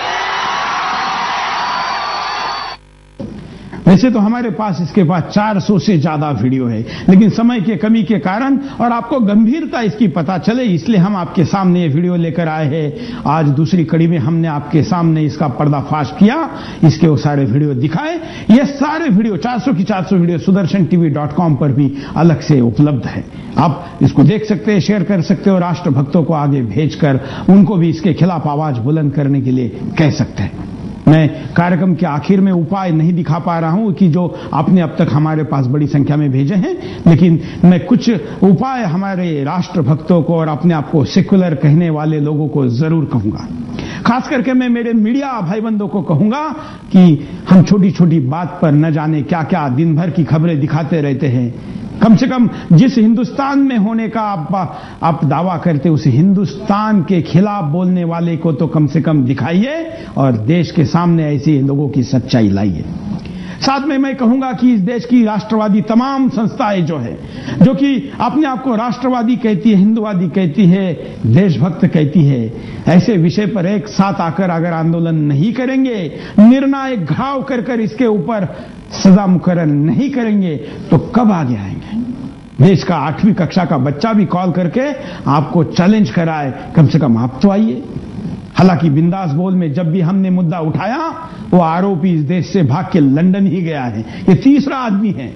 S1: वैसे तो हमारे पास इसके पास 400 से ज्यादा वीडियो है, लेकिन समय के कमी के कारण और आपको गंभीरता इसकी पता चले इसलिए हम आपके सामने ये वीडियो लेकर आए हैं। आज दूसरी कड़ी में हमने आपके सामने इसका पर्दाफाश किया, इसके वो सारे वीडियो दिखाए। ये सारे वीडियो 400 की 400 वीडियो sudarshan.tv.com पर भी अलग से उपलब्ध है। आप इसको देख सकते हैं, शेयर कर सकते हो, राष्ट्रभक्तों को आगे भेजकर उनको भी इसके खिलाफ आवाज बुलंद करने के लिए कह सकते हैं। मैं कार्यक्रम के आखिर में उपाय नहीं दिखा पा रहा हूं कि जो आपने अब तक हमारे पास बड़ी संख्या में भेजे हैं, लेकिन मैं कुछ उपाय हमारे राष्ट्रभक्तों को और अपने आप को सेक्युलर कहने वाले लोगों को जरूर कहूंगा। खास करके मैं मेरे मीडिया भाई बंधों को कहूंगा कि हम छोटी छोटी बात पर न जाने क्या क्या दिन भर की खबरें दिखाते रहते हैं। कम से कम जिस हिंदुस्तान में होने का आप दावा करते उस हिंदुस्तान के खिलाफ बोलने वाले को तो कम से कम दिखाइए और देश के सामने ऐसे लोगों की सच्चाई लाइए। साथ में मैं कहूंगा कि इस देश की राष्ट्रवादी तमाम संस्थाएं जो कि अपने आप को राष्ट्रवादी कहती है, हिंदुवादी कहती है, देशभक्त कहती है, ऐसे विषय पर एक साथ आकर अगर आंदोलन नहीं करेंगे, निर्णायक घाव कर इसके ऊपर सजा मुकर्रर नहीं करेंगे तो कब आगे आएंगे? देश का 8वीं कक्षा का बच्चा भी कॉल करके आपको चैलेंज कराए, कम से कम आप तो आइए। हालांकि बिंदास बोल में जब भी हमने मुद्दा उठाया, वो आरोपी इस देश से भाग के लंदन ही गया है। ये तीसरा आदमी है।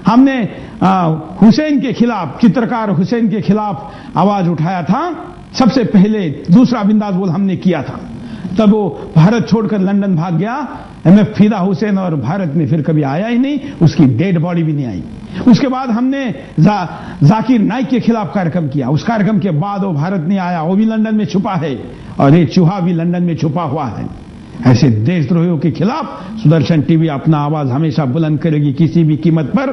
S1: हमने हुसैन के खिलाफ, चित्रकार हुसैन के खिलाफ आवाज उठाया था, सबसे पहले दूसरा बिंदास बोल हमने किया था। तब वो भारत छोड़कर लंदन भाग गया। एमएफ फिदा हुसैन और भारत में फिर कभी आया ही नहीं, उसकी डेड बॉडी भी नहीं आई। उसके बाद हमने जाकिर नाइक के खिलाफ कार्यक्रम किया। उस कार्यक्रम के बाद वो भारत नहीं आया, वो भी लंदन में छुपा है, और ये चूहा भी लंदन में छुपा हुआ है। ऐसे देशद्रोहियों के खिलाफ सुदर्शन टीवी अपना आवाज हमेशा बुलंद करेगी, किसी भी कीमत पर।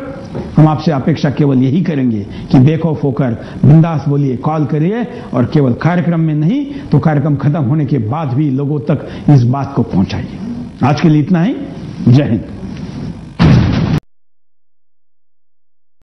S1: हम आपसे अपेक्षा केवल यही करेंगे कि बेखौफ होकर बिंदास बोलिए, कॉल करिए, और केवल कार्यक्रम में नहीं तो कार्यक्रम खत्म होने के बाद भी लोगों तक इस बात को पहुंचाइए। आज के लिए इतना ही। जय हिंद।